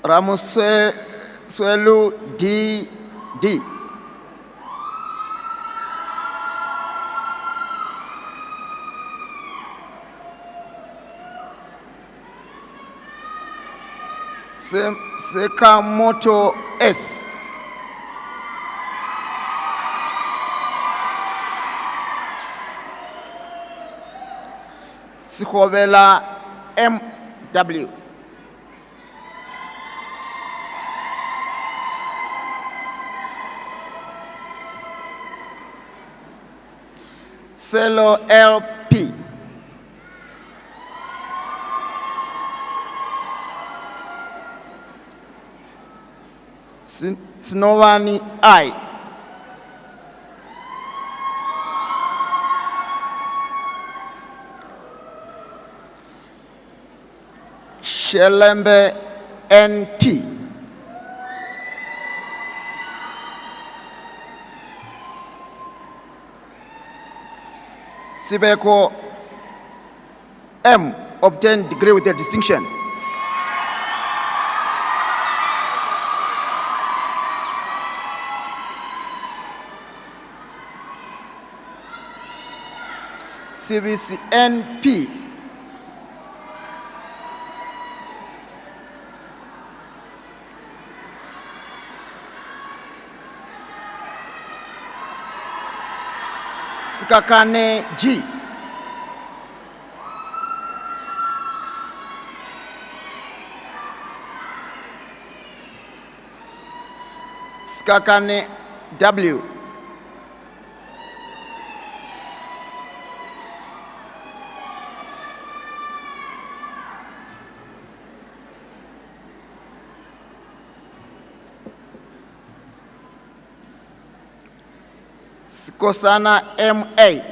Ramuswelu DD. Sekamoto S. Sikhobela MW. Selo LP. Sinowani I. Shelembe NT. Sibeko M obtained degree with a distinction. CBCNP Sikakane G Sikakane W Sikosana M.A.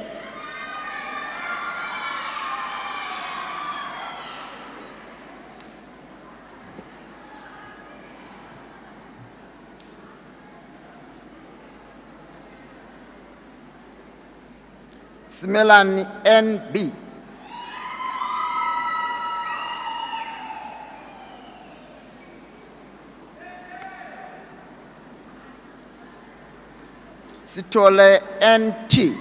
Smelani N.B. Sitole NT.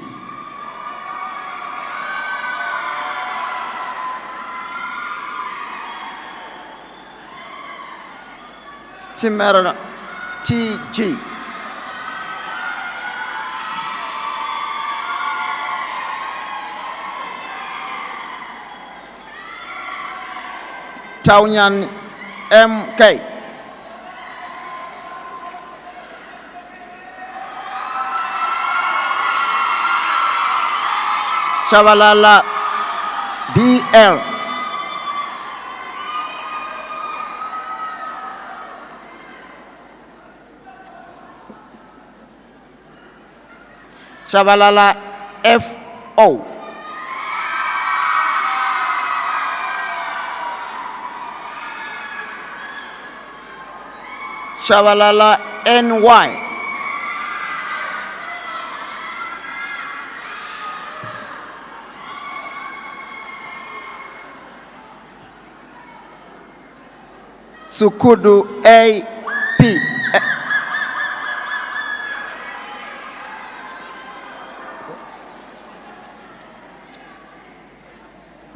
Stimmer TG. Taunyan MK. Shabalala BL. Shabalala FO. Shabalala NY. Sukudu AP.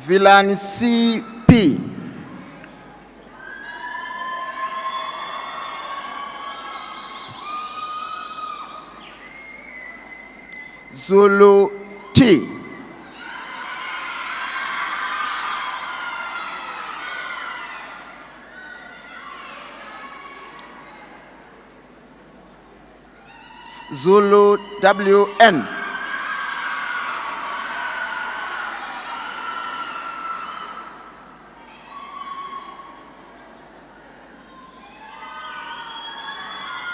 Vilani CP. Zulu T. Zulu WN.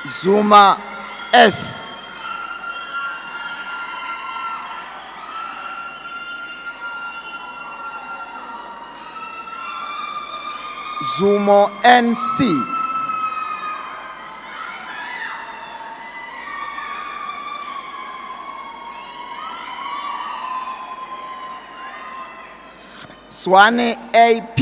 Zuma S. Zumo NC. Swane AP.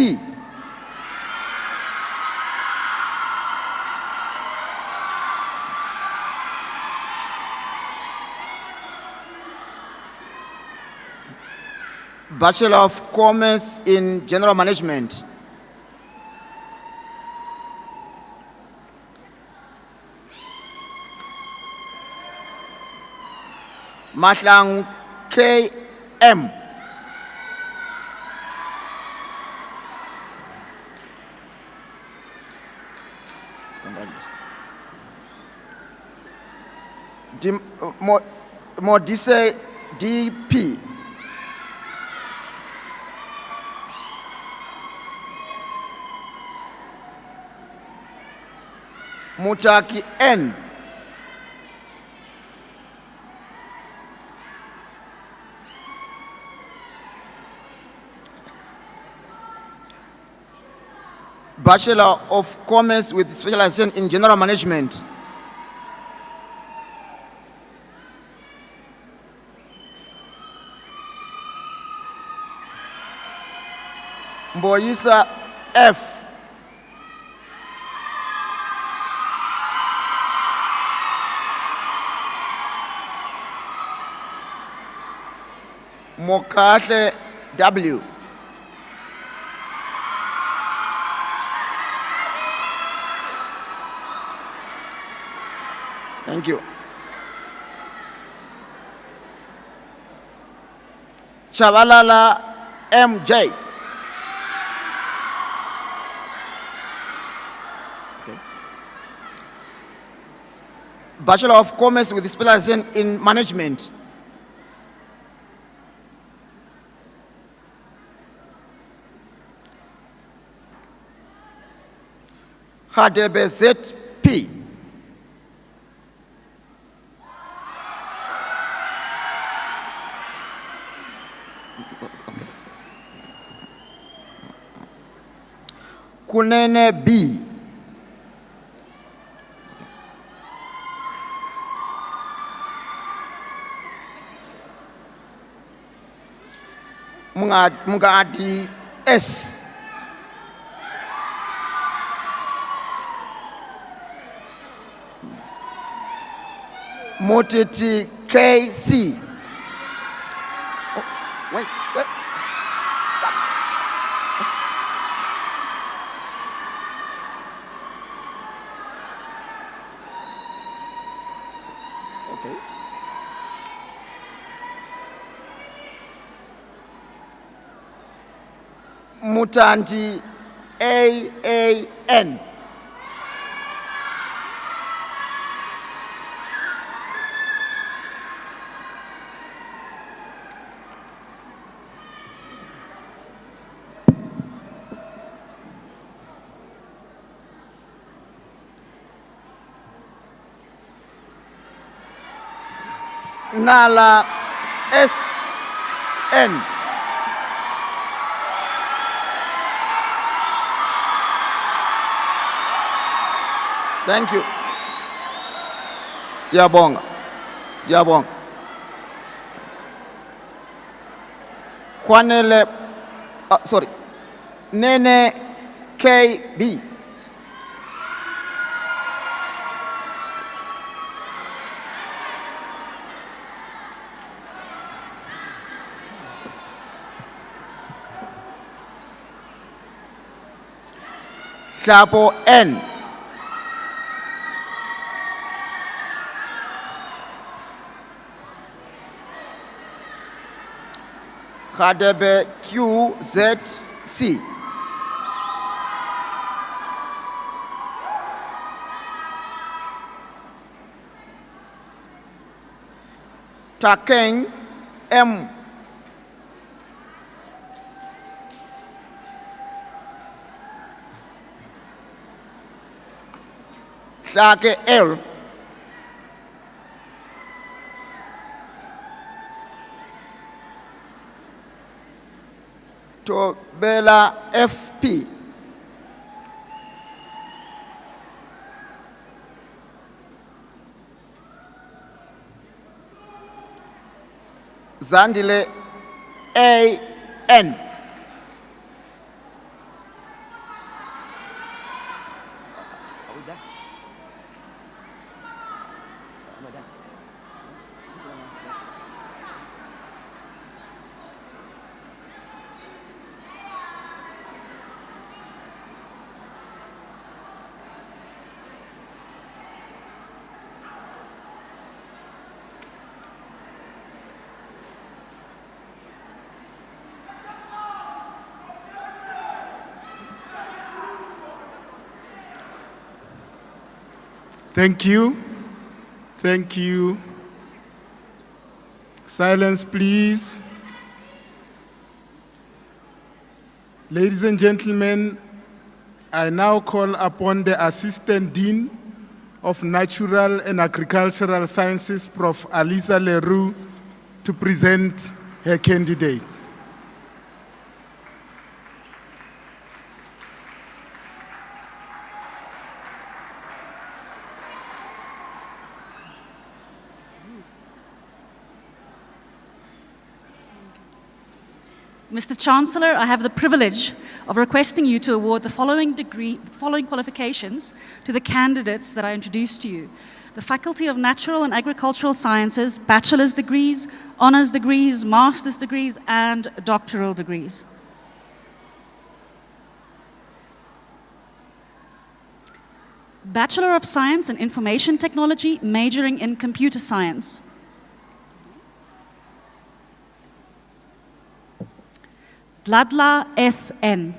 Bachelor of Commerce in General Management. Mahlang KM. Modise DP. Mutaki N. Bachelor of Commerce with specialization in General Management. Mboyisa F. Mokahle W. Thank you. Chavalala MJ. Okay. Bachelor of Commerce with specialization in Management. Hadebe ZP. Kunene B. Mungadi S. Motiti KC. Oh, wait. Okay. Mutanti AAN. Nala SN. Thank you. Siyabonga. Kwanele, sorry. Nene KB. Chapo N. Hadebe QZC. Takeng M. Shake L. Tobela FP. Zandile AN. Thank you. Thank you. Silence, please. Ladies and gentlemen, I now call upon the Assistant Dean of Natural and Agricultural Sciences, Prof. Alisa Leroux, to present her candidates. Mr. Chancellor, I have the privilege of requesting you to award the following qualifications to the candidates that I introduced to you. The Faculty of Natural and Agricultural Sciences, bachelor's degrees, honors degrees, master's degrees, and doctoral degrees. Bachelor of Science in Information Technology, majoring in Computer Science. Dladla S.N.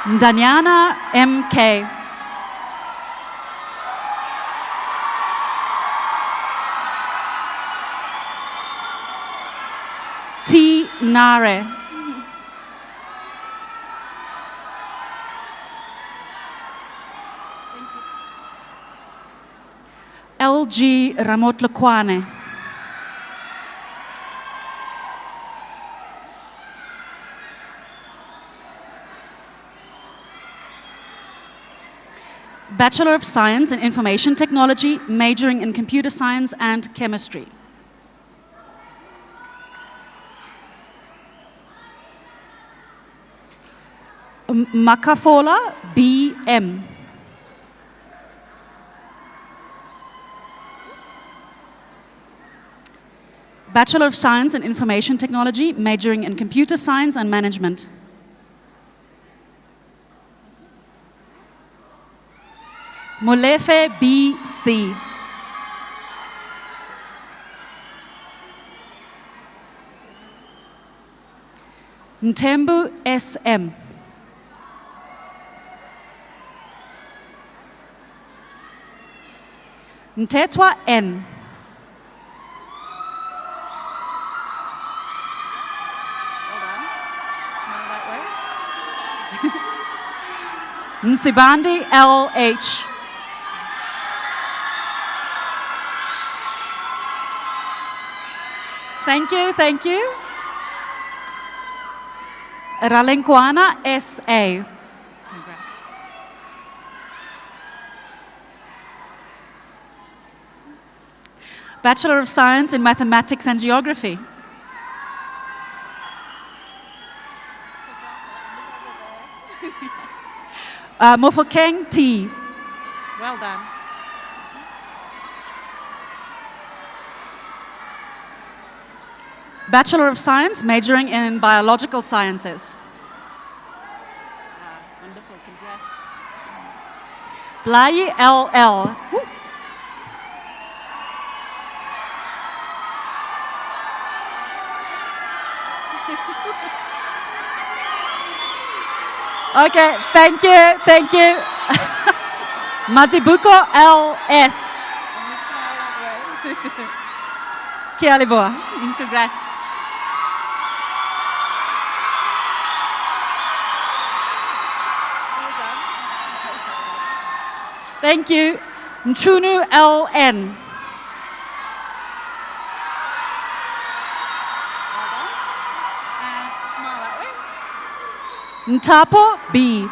Danyana M.K. T. Nare. L.G. Ramotlekwane. Bachelor of Science in Information Technology, majoring in Computer Science and Chemistry. Makafola B.M. Bachelor of Science in Information Technology, majoring in Computer Science and Management. Molefe B.C. Ntembu S.M. Ntetwa N. Nsibandi L.H. Thank you, thank you. Ralenkwana S.A. Congrats. Bachelor of Science in Mathematics and Geography. Mofokeng T. Well done. Bachelor of Science, majoring in Biological Sciences. Wonderful, congrats. Blayi L.L. Woo. Okay, thank you, thank you. Mazibuko L.S. Kialiboa, congrats. Thank you. Nchunu L.N. Ntapo B.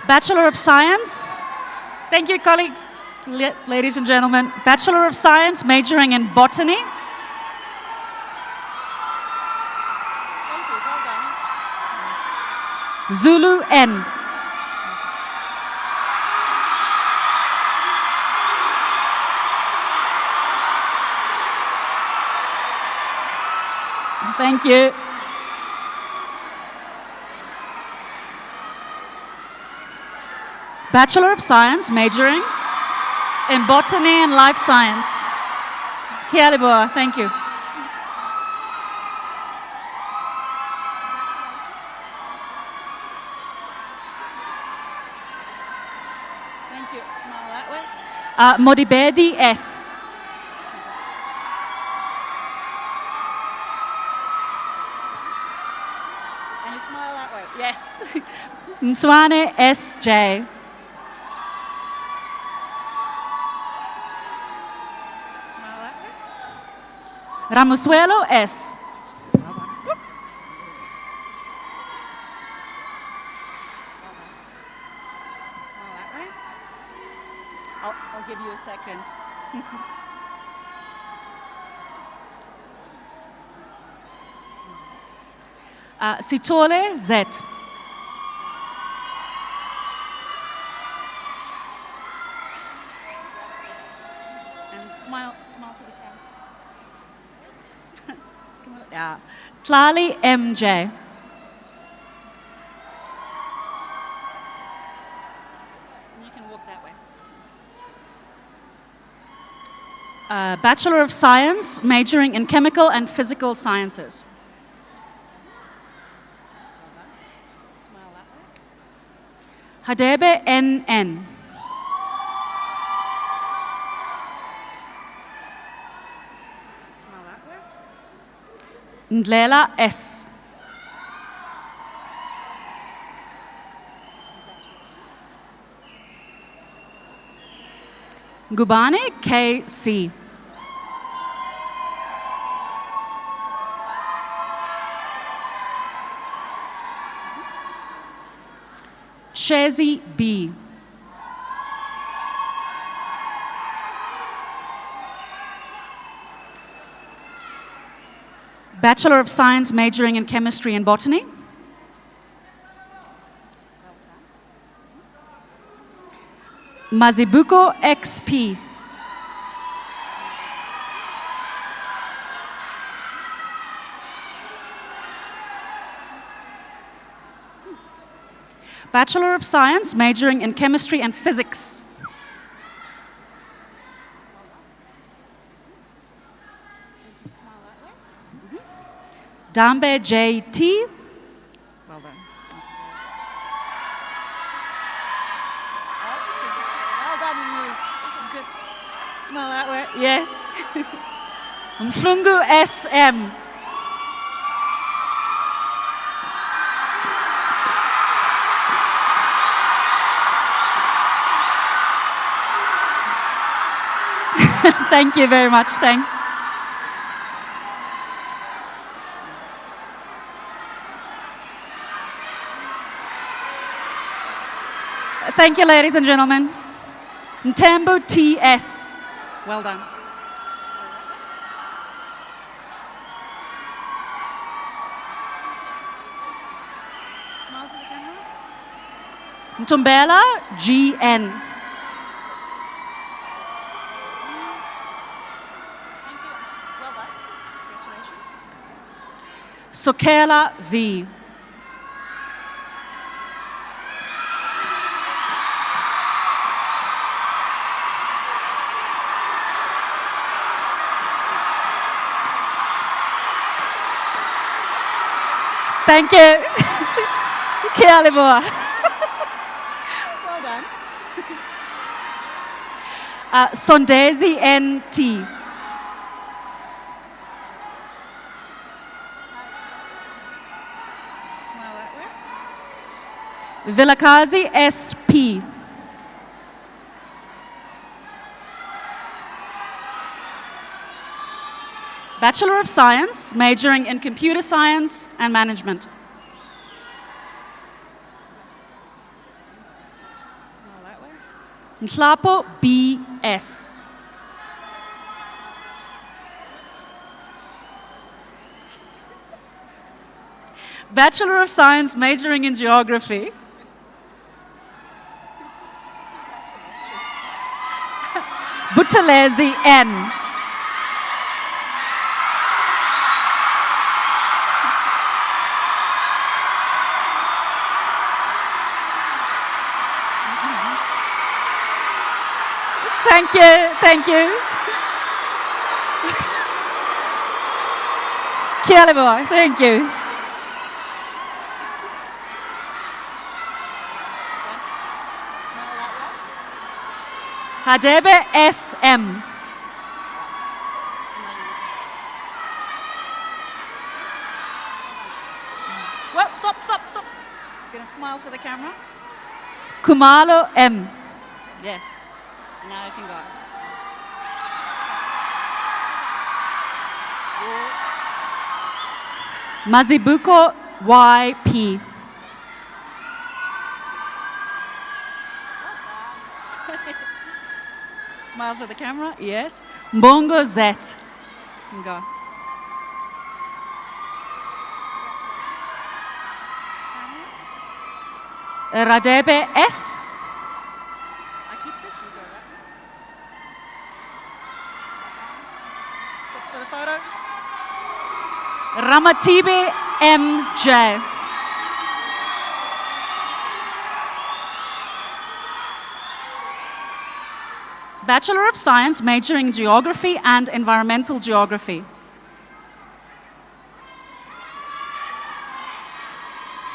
Bachelor of Science. Thank you, colleagues, ladies and gentlemen. Bachelor of Science, majoring in Botany. Thank you, well done. Zulu N. Thank you. Bachelor of Science, majoring in Botany and Life Science. Kialiboa, thank you. Thank you. Smile that way. Modibedi S. And you smile that way. Yes. Mswane S.J. Ramusuelo S. I'll give you a second. Sitole Z. And smile to the camera. Yeah. Tlali MJ. You can walk that way. Bachelor of Science, majoring in Chemical and Physical Sciences. Smile that way. Hadebe NN. Smile that way. Ndlela S. Gubane KC. Shezi B. Bachelor of Science, majoring in Chemistry and Botany. Mazibuko XP. Bachelor of Science, majoring in Chemistry and Physics. Dambe JT. Well done. Well done, you. Good. Smile that way. Yes. Mhlungu SM. Thank you very much. Thanks. Thank you, ladies and gentlemen. Ntambo TS. Well done. Smile to the camera. Ntombela GN. Sokela V. Thank you. Kia leboa. Well done. Sondezi NT. Vilakazi SP. Bachelor of Science, majoring in Computer Science and Management. Nhlapo BS. Bachelor of Science, majoring in Geography. Butalezi N. Thank you, thank you. Kia leboa, thank you. Hadebe SM. Well, stop. Gonna smile for the camera. Kumalo M. Yes. Now you can go. Mazibuko YP. Smile for the camera, yes. Mbongo Z. You can go. Radebe S. I keep this, you go that way. Stop for the photo. Ramatibe MJ. Bachelor of Science, majoring in Geography and Environmental Geography.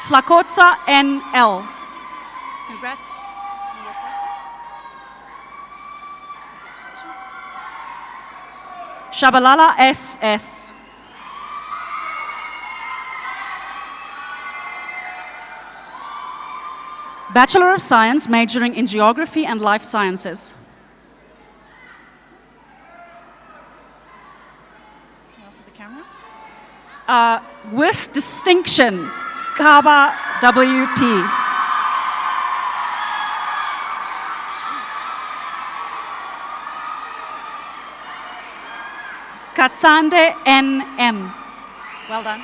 Hlakotsa NL. Congrats. Congratulations. Shabalala SS. Bachelor of Science, majoring in Geography and Life Sciences. Smile for the camera. With distinction, Kaba WP. Katsande NM. Well done.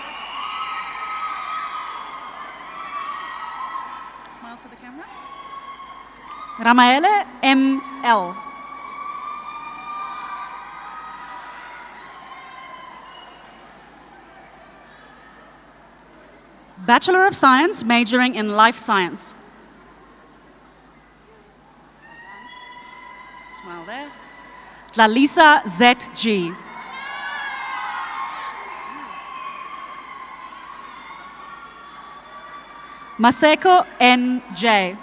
Smile for the camera. Ramaele ML. Bachelor of Science, majoring in Life Science. Smile there. Tlalisa ZG. Maseko NJ.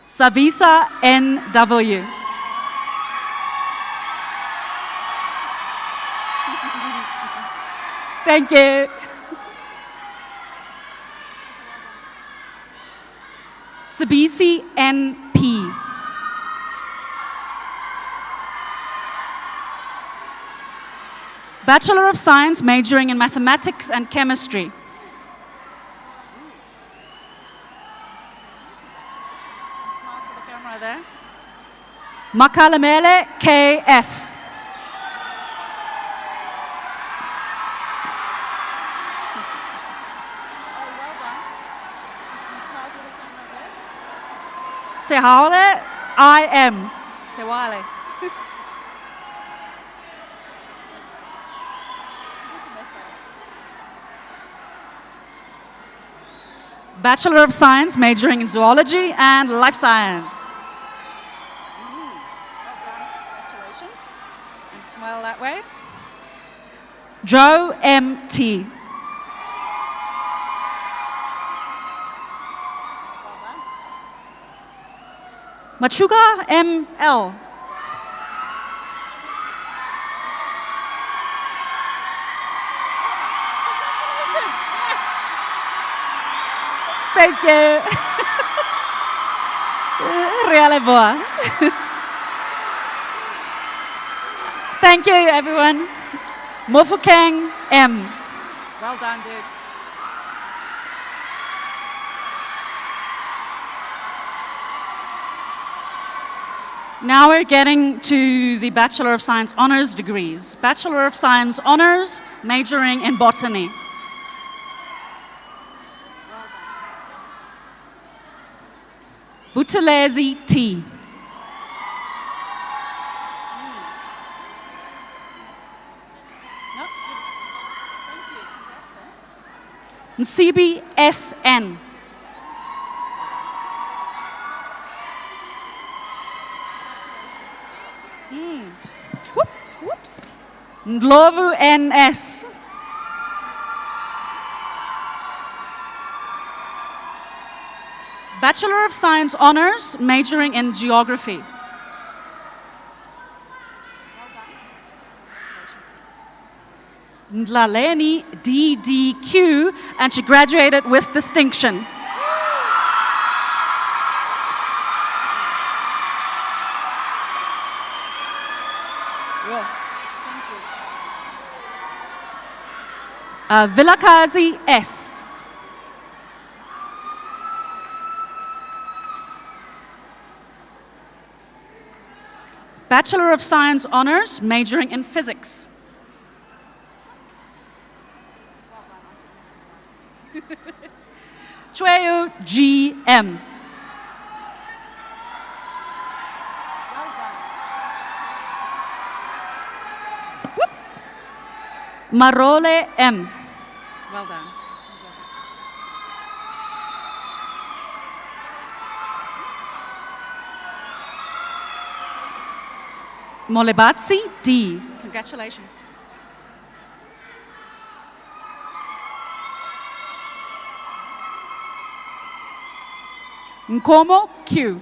Savisa NW. Thank you. Sabisi NP. Bachelor of Science, majoring in Mathematics and Chemistry. Smile for the camera there. Makalamele KF. Sehale IM. Sewale. Bachelor of Science, majoring in Zoology and Life Science. Congratulations. And smile that way. Joe MT. Machuga ML. Thank you. Reale boa. Thank you, everyone. Mofukeng M. Well done, dude. Now we're getting to the Bachelor of Science honors degrees. Bachelor of Science honors, majoring in botany. Buthelezi T. Nsibi SN. Whoops. Ndlovu NS. Bachelor of Science honors, majoring in Geography. Ndlaleni DDQ, and she graduated with distinction. Vilakazi S. Bachelor of Science Honors, majoring in physics. Chweu G.M. Marole M. Well done. Molebatsi D. Congratulations. Nkomo Q.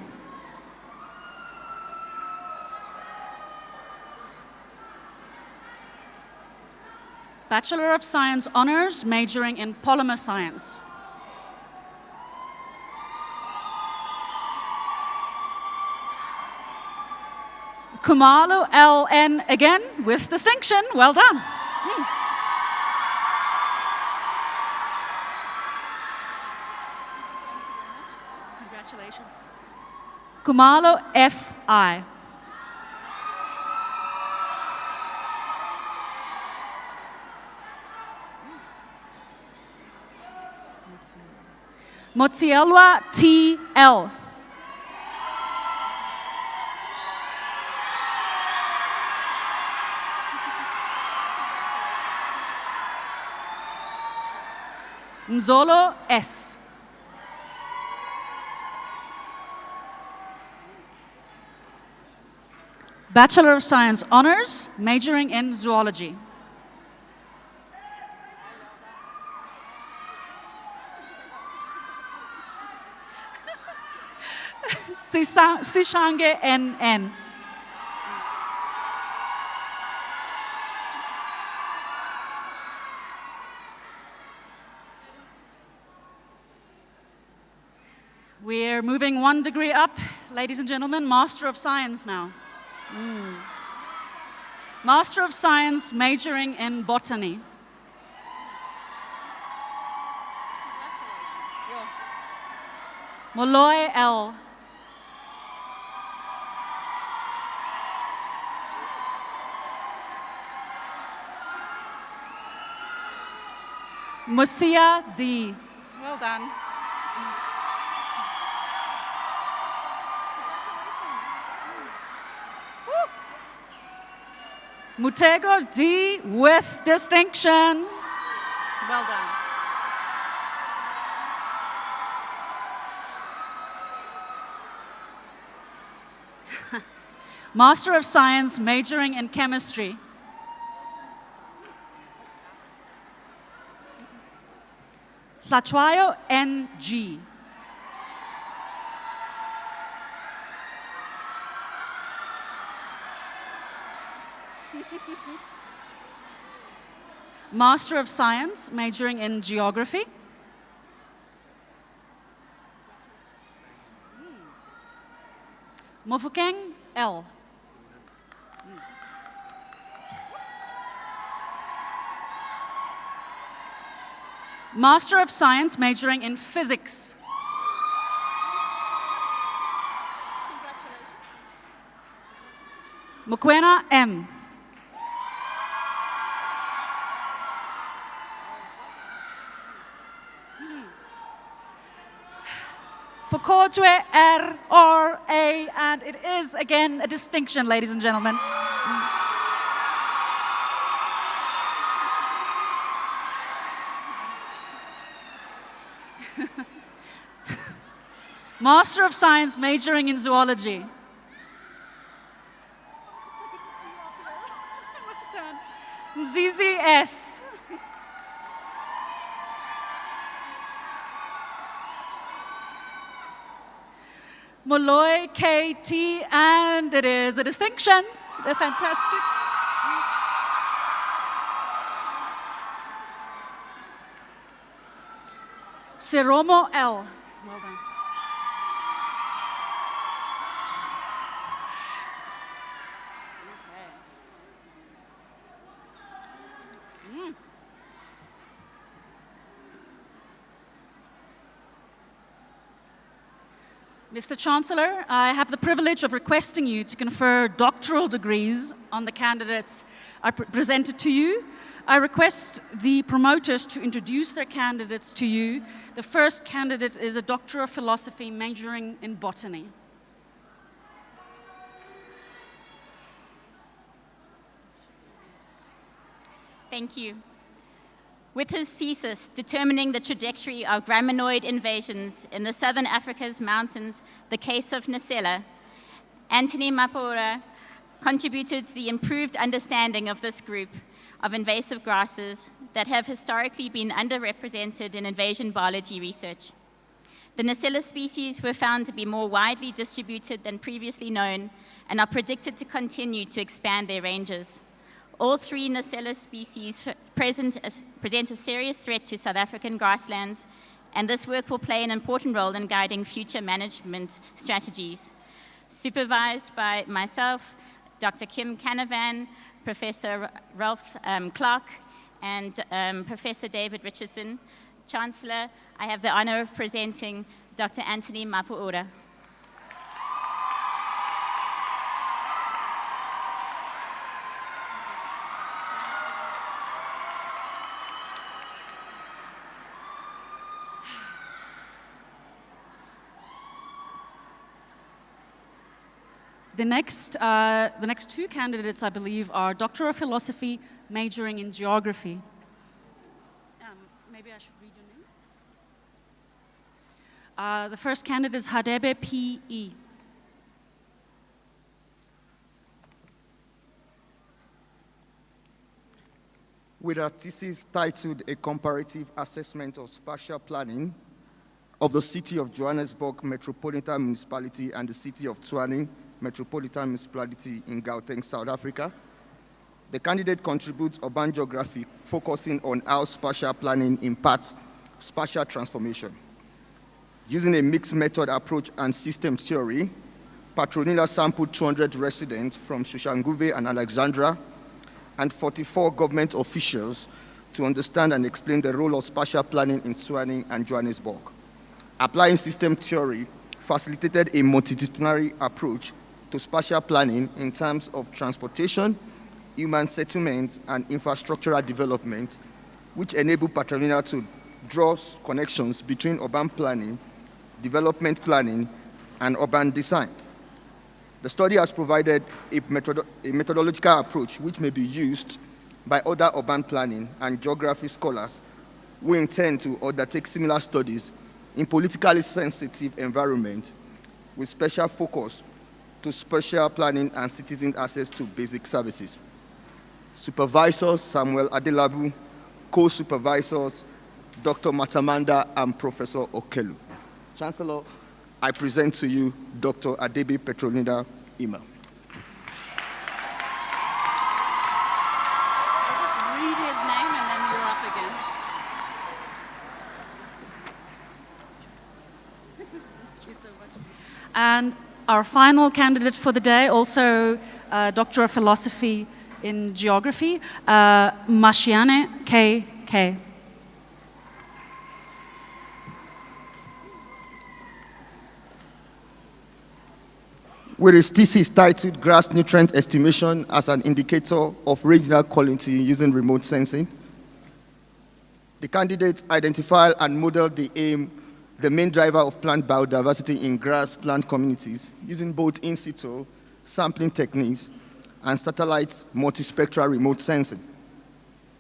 Bachelor of Science Honors, majoring in polymer science. Kumalo LN again with distinction. Well done. Congratulations. Kumalo FI. Motsielwa TL. Mzolo S. Bachelor of Science Honors, majoring in zoology. Sishange NN. We're moving 1 degree up, ladies and gentlemen, Master of Science now. Master of Science, majoring in botany. Molloy L. Musia D. Well done. Mutego D with distinction. Well done. Master of Science, majoring in chemistry. Tlachwayo NG. Master of Science, majoring in geography. Mofokeng L. Master of Science, majoring in physics. Mokwena M. Pokojwe R, R, A, and it is again a distinction, ladies and gentlemen. Master of Science, majoring in zoology. Mzizi S. Molloy KT, and it is a distinction. They're fantastic. Seromo L. Well done. Mr. Chancellor, I have the privilege of requesting you to confer doctoral degrees on the candidates I presented to you. I request the promoters to introduce their candidates to you. The first candidate is a Doctor of Philosophy majoring in botany. Thank you. With his thesis, Determining the Trajectory of Graminoid Invasions in the Southern Africa's Mountains, the Case of Nasela, Anthony Mapura contributed to the improved understanding of this group of invasive grasses that have historically been underrepresented in invasion biology research. The Nasela species were found to be more widely distributed than previously known and are predicted to continue to expand their ranges. All three Nasela species present a serious threat to South African grasslands, and this work will play an important role in guiding future management strategies. Supervised by myself, Dr. Kim Canavan, Professor Ralph Clark, and Professor David Richardson. Chancellor, I have the honor of presenting Dr. Anthony Mapura. The next two candidates, I believe, are Doctor of Philosophy majoring in Geography. Maybe I should read your name. The first candidate is Hadebe P.E. With a thesis titled A Comparative Assessment of Spatial Planning of the City of Johannesburg Metropolitan Municipality and the City of Tshwane Metropolitan Municipality in Gauteng, South Africa, the candidate contributes urban geography, focusing on how spatial planning impacts spatial transformation. Using a mixed method approach and system theory, Petronila sampled 200 residents from Soshanguve and Alexandra and 44 government officials to understand and explain the role of spatial planning in Tshwane and Johannesburg. Applying system theory facilitated a multidisciplinary approach to spatial planning in terms of transportation, human settlement, and infrastructural development, which enabled Petronila to draw connections between urban planning, development planning, and urban design. The study has provided a methodological approach which may be used by other urban planning and geography scholars who intend to undertake similar studies in politically sensitive environments with special focus to spatial planning and citizen access to basic services. Supervisors Samuel Adelabu, co-supervisors Dr. Matamanda and Professor Okelu. Chancellor, I present to you Dr. Adebi Petronila Ima. I'll just read his name and then you're up again. Thank you so much. And our final candidate for the day, also Doctor of Philosophy in Geography, Mashiane K.K. With his thesis titled Grass Nutrient Estimation as an Indicator of Regional Quality Using Remote Sensing, the candidate identified and modeled the main driver of plant biodiversity in grass plant communities using both in situ sampling techniques and satellite multispectral remote sensing.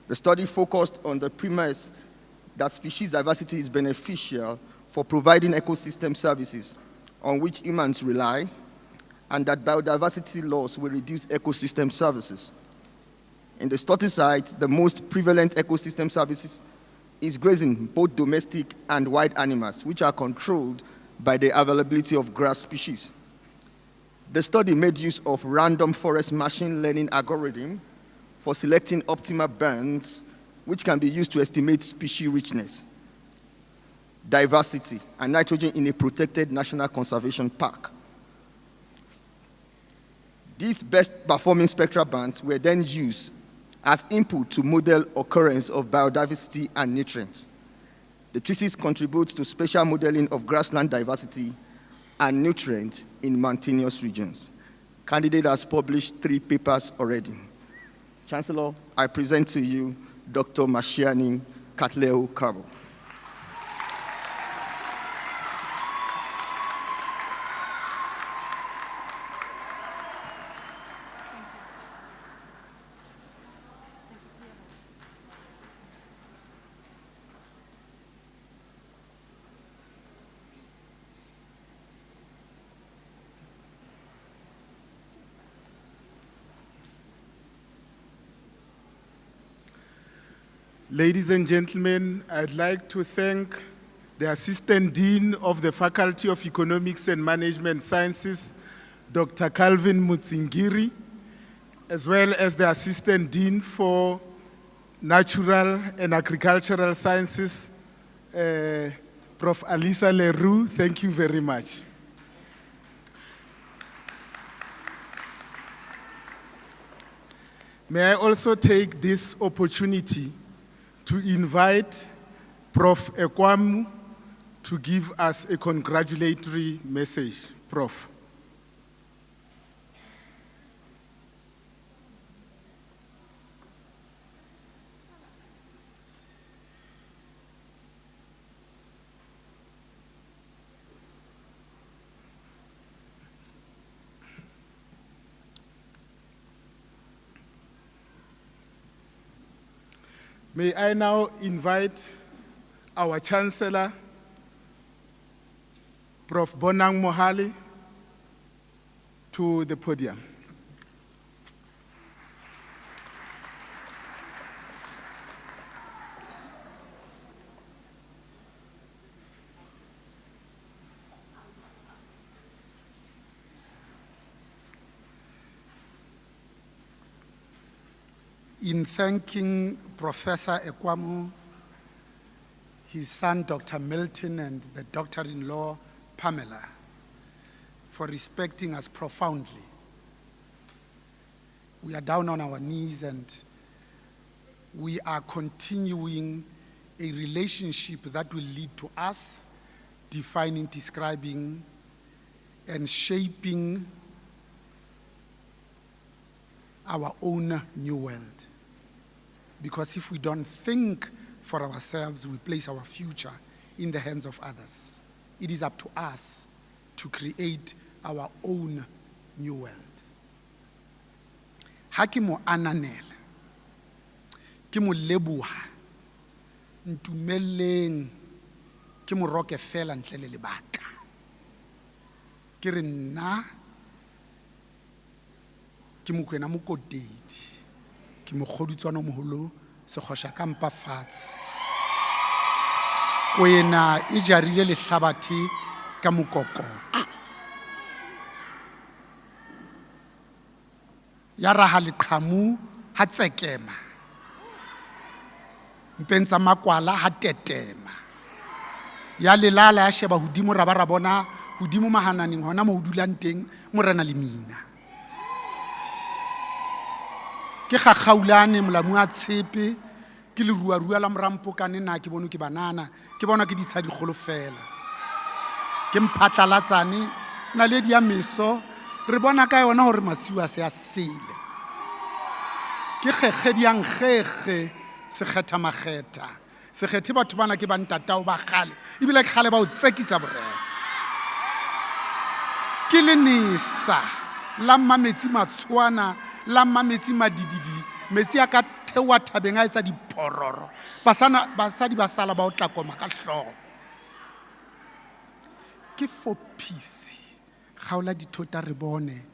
The study focused on the premise that species diversity is beneficial for providing ecosystem services on which humans rely, and that biodiversity loss will reduce ecosystem services. In the study site, the most prevalent ecosystem services is grazing both domestic and wild animals, which are controlled by the availability of grass species. The study made use of random forest machine learning algorithm for selecting optimal bands, which can be used to estimate species richness, diversity, and nitrogen in a protected national conservation park. These best performing spectral bands were then used as input to model occurrence of biodiversity and nutrients. The thesis contributes to spatial modeling of grassland diversity and nutrients in mountainous regions. Candidate has published 3 papers already. Chancellor, I present to you Dr. Mashiani Katleo Kabo. Ladies and gentlemen, I'd like to thank the Assistant Dean of the Faculty of Economics and Management Sciences, Dr. Calvin Mutsingiri, as well as the Assistant Dean for Natural and Agricultural Sciences, Prof. Alisa Leroux. Thank you very much. May I also take this opportunity to invite Prof. Ekwamu to give us a congratulatory message. Prof. May I now invite our Chancellor, Prof. Bonang Mohale, to the podium. In thanking Professor Ekwamu, his son Dr. Milton, and the doctor-in-law Pamela for respecting us profoundly. We are down on our knees and we are continuing a relationship that will lead to us defining, describing, and shaping our own new world. Because if we don't think for ourselves, we place our future in the hands of others. It is up to us to create our own new world. Ha ke mo ananela, ke mo leboha, ntumelleng, ke mo roke fela ntle le lebaka. Ke re nna, ke Mokwena Mokotedi, ke Mokgodutswana o Moholo Sekgosha ka mpa fatshe. Kwena e jarile lehlabathe ka mokokotlo. Ya raha leqhamu ha tsekema. Mpentsha makwala ha tetema. Ya lelala ya sheba hodimo ra ba ra bona hodimo mahananing hona mo dulang teng morena le mina. Ke gagaulane molamu a tshepe ke le ruarua la morampo ka nena ke bono ke banana ke bona ke ditsha digolo fela ke mphatlalatsane na le dia meso re bona ka yona hore masiwa se a sele ke gegge diang gegge se kgetha mageta se kgethe batho bana ke ba ntatao ba gale ebile ke gale ba o tsekisa borena ke le nisa la mametsi matshwana la mametsi madididi metsi a ka thewa thabeng a etsa dipororo basadi ba sala ba o tla koma ka hlogo ke for peace gaola dithota re bone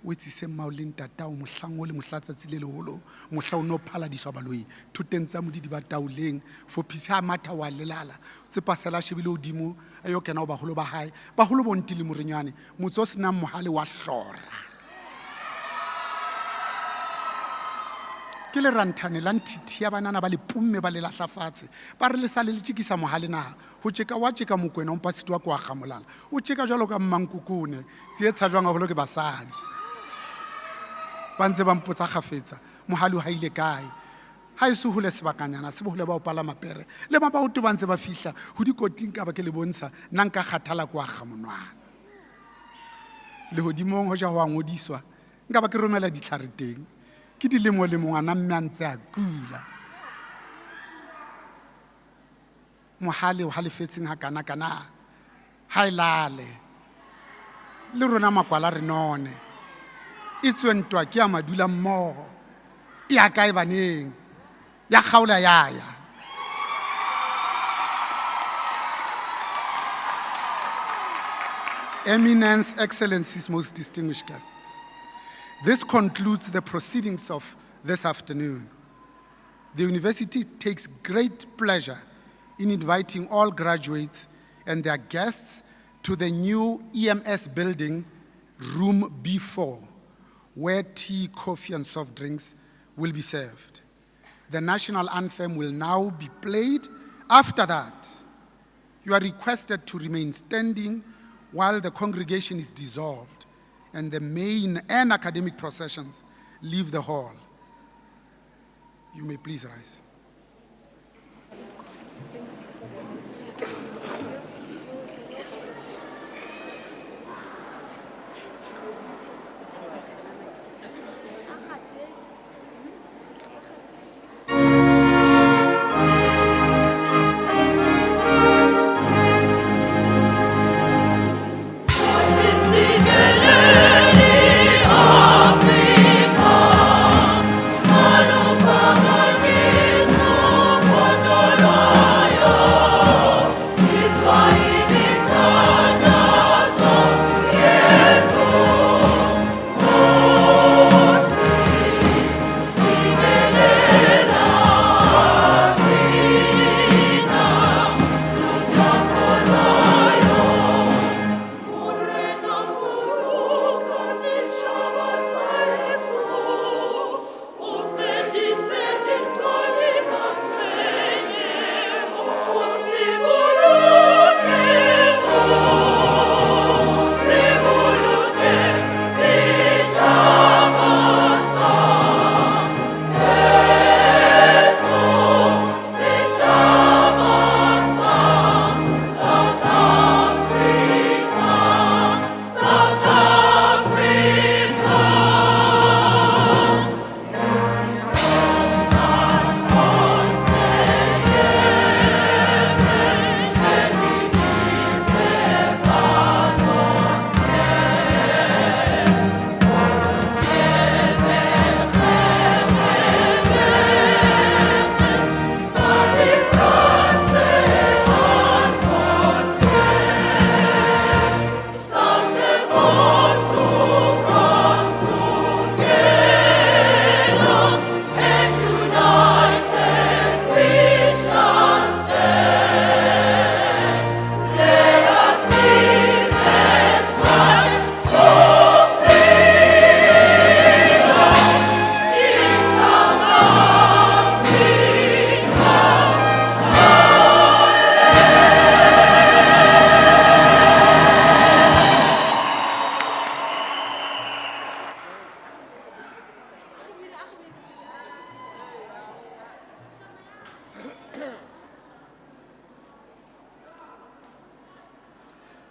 o etsise maoleng tatao mohlango le mohlatsatsi le leholo mohla o no phala diswa baloi thoteng tsa modidi ba taoleng for peace ha matha wa lelala tsepasela shebile odimo ayo kena o baholo ba hae baholo bontile morenyane motso sena mohale wa hlora ke le ranthane la nthithi ya banana ba le pumme ba le lahlafatse ba re le sa le tshikisa mohale na ho tsheka wa tsheka Mokwena Mpasiti wa Qwaqwa molala o tsheka jwalo ka mmankukune tsietsa jwang a holo ke basadi ba ntse ba mpotsa gafetsa mohale ha ile kae ha e se hole sebakanyana se bohole ba o pala mapere le ba ba o tobantse ba fihla ho dikoting ka ba ke le bontsha nna nka kgathala Qwaqwa monwana lehodimong ho ja ho a ngodiswa nka ba ke romela ditlhare teng ke dilemo le ngwana mme a ntse a kula mohale o halefetseng ha kana kana ha ilale le rona makwala re none e tswentwa ke a madula mmogo e a kae baneng ya kgaola yaya. Eminence, Excellencies, most distinguished guests, this concludes the proceedings of this afternoon. The university takes great pleasure in inviting all graduates and their guests to the new EMS building, room B4, where tea, coffee, and soft drinks will be served. The national anthem will now be played. After that, you are requested to remain standing while the congregation is dissolved and the main and academic processions leave the hall. You may please rise.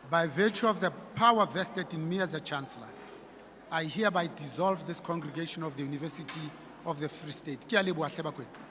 By virtue of the power vested in me as a Chancellor, I hereby dissolve this congregation of the University of the Free State. Ke a leboha hle bakwena.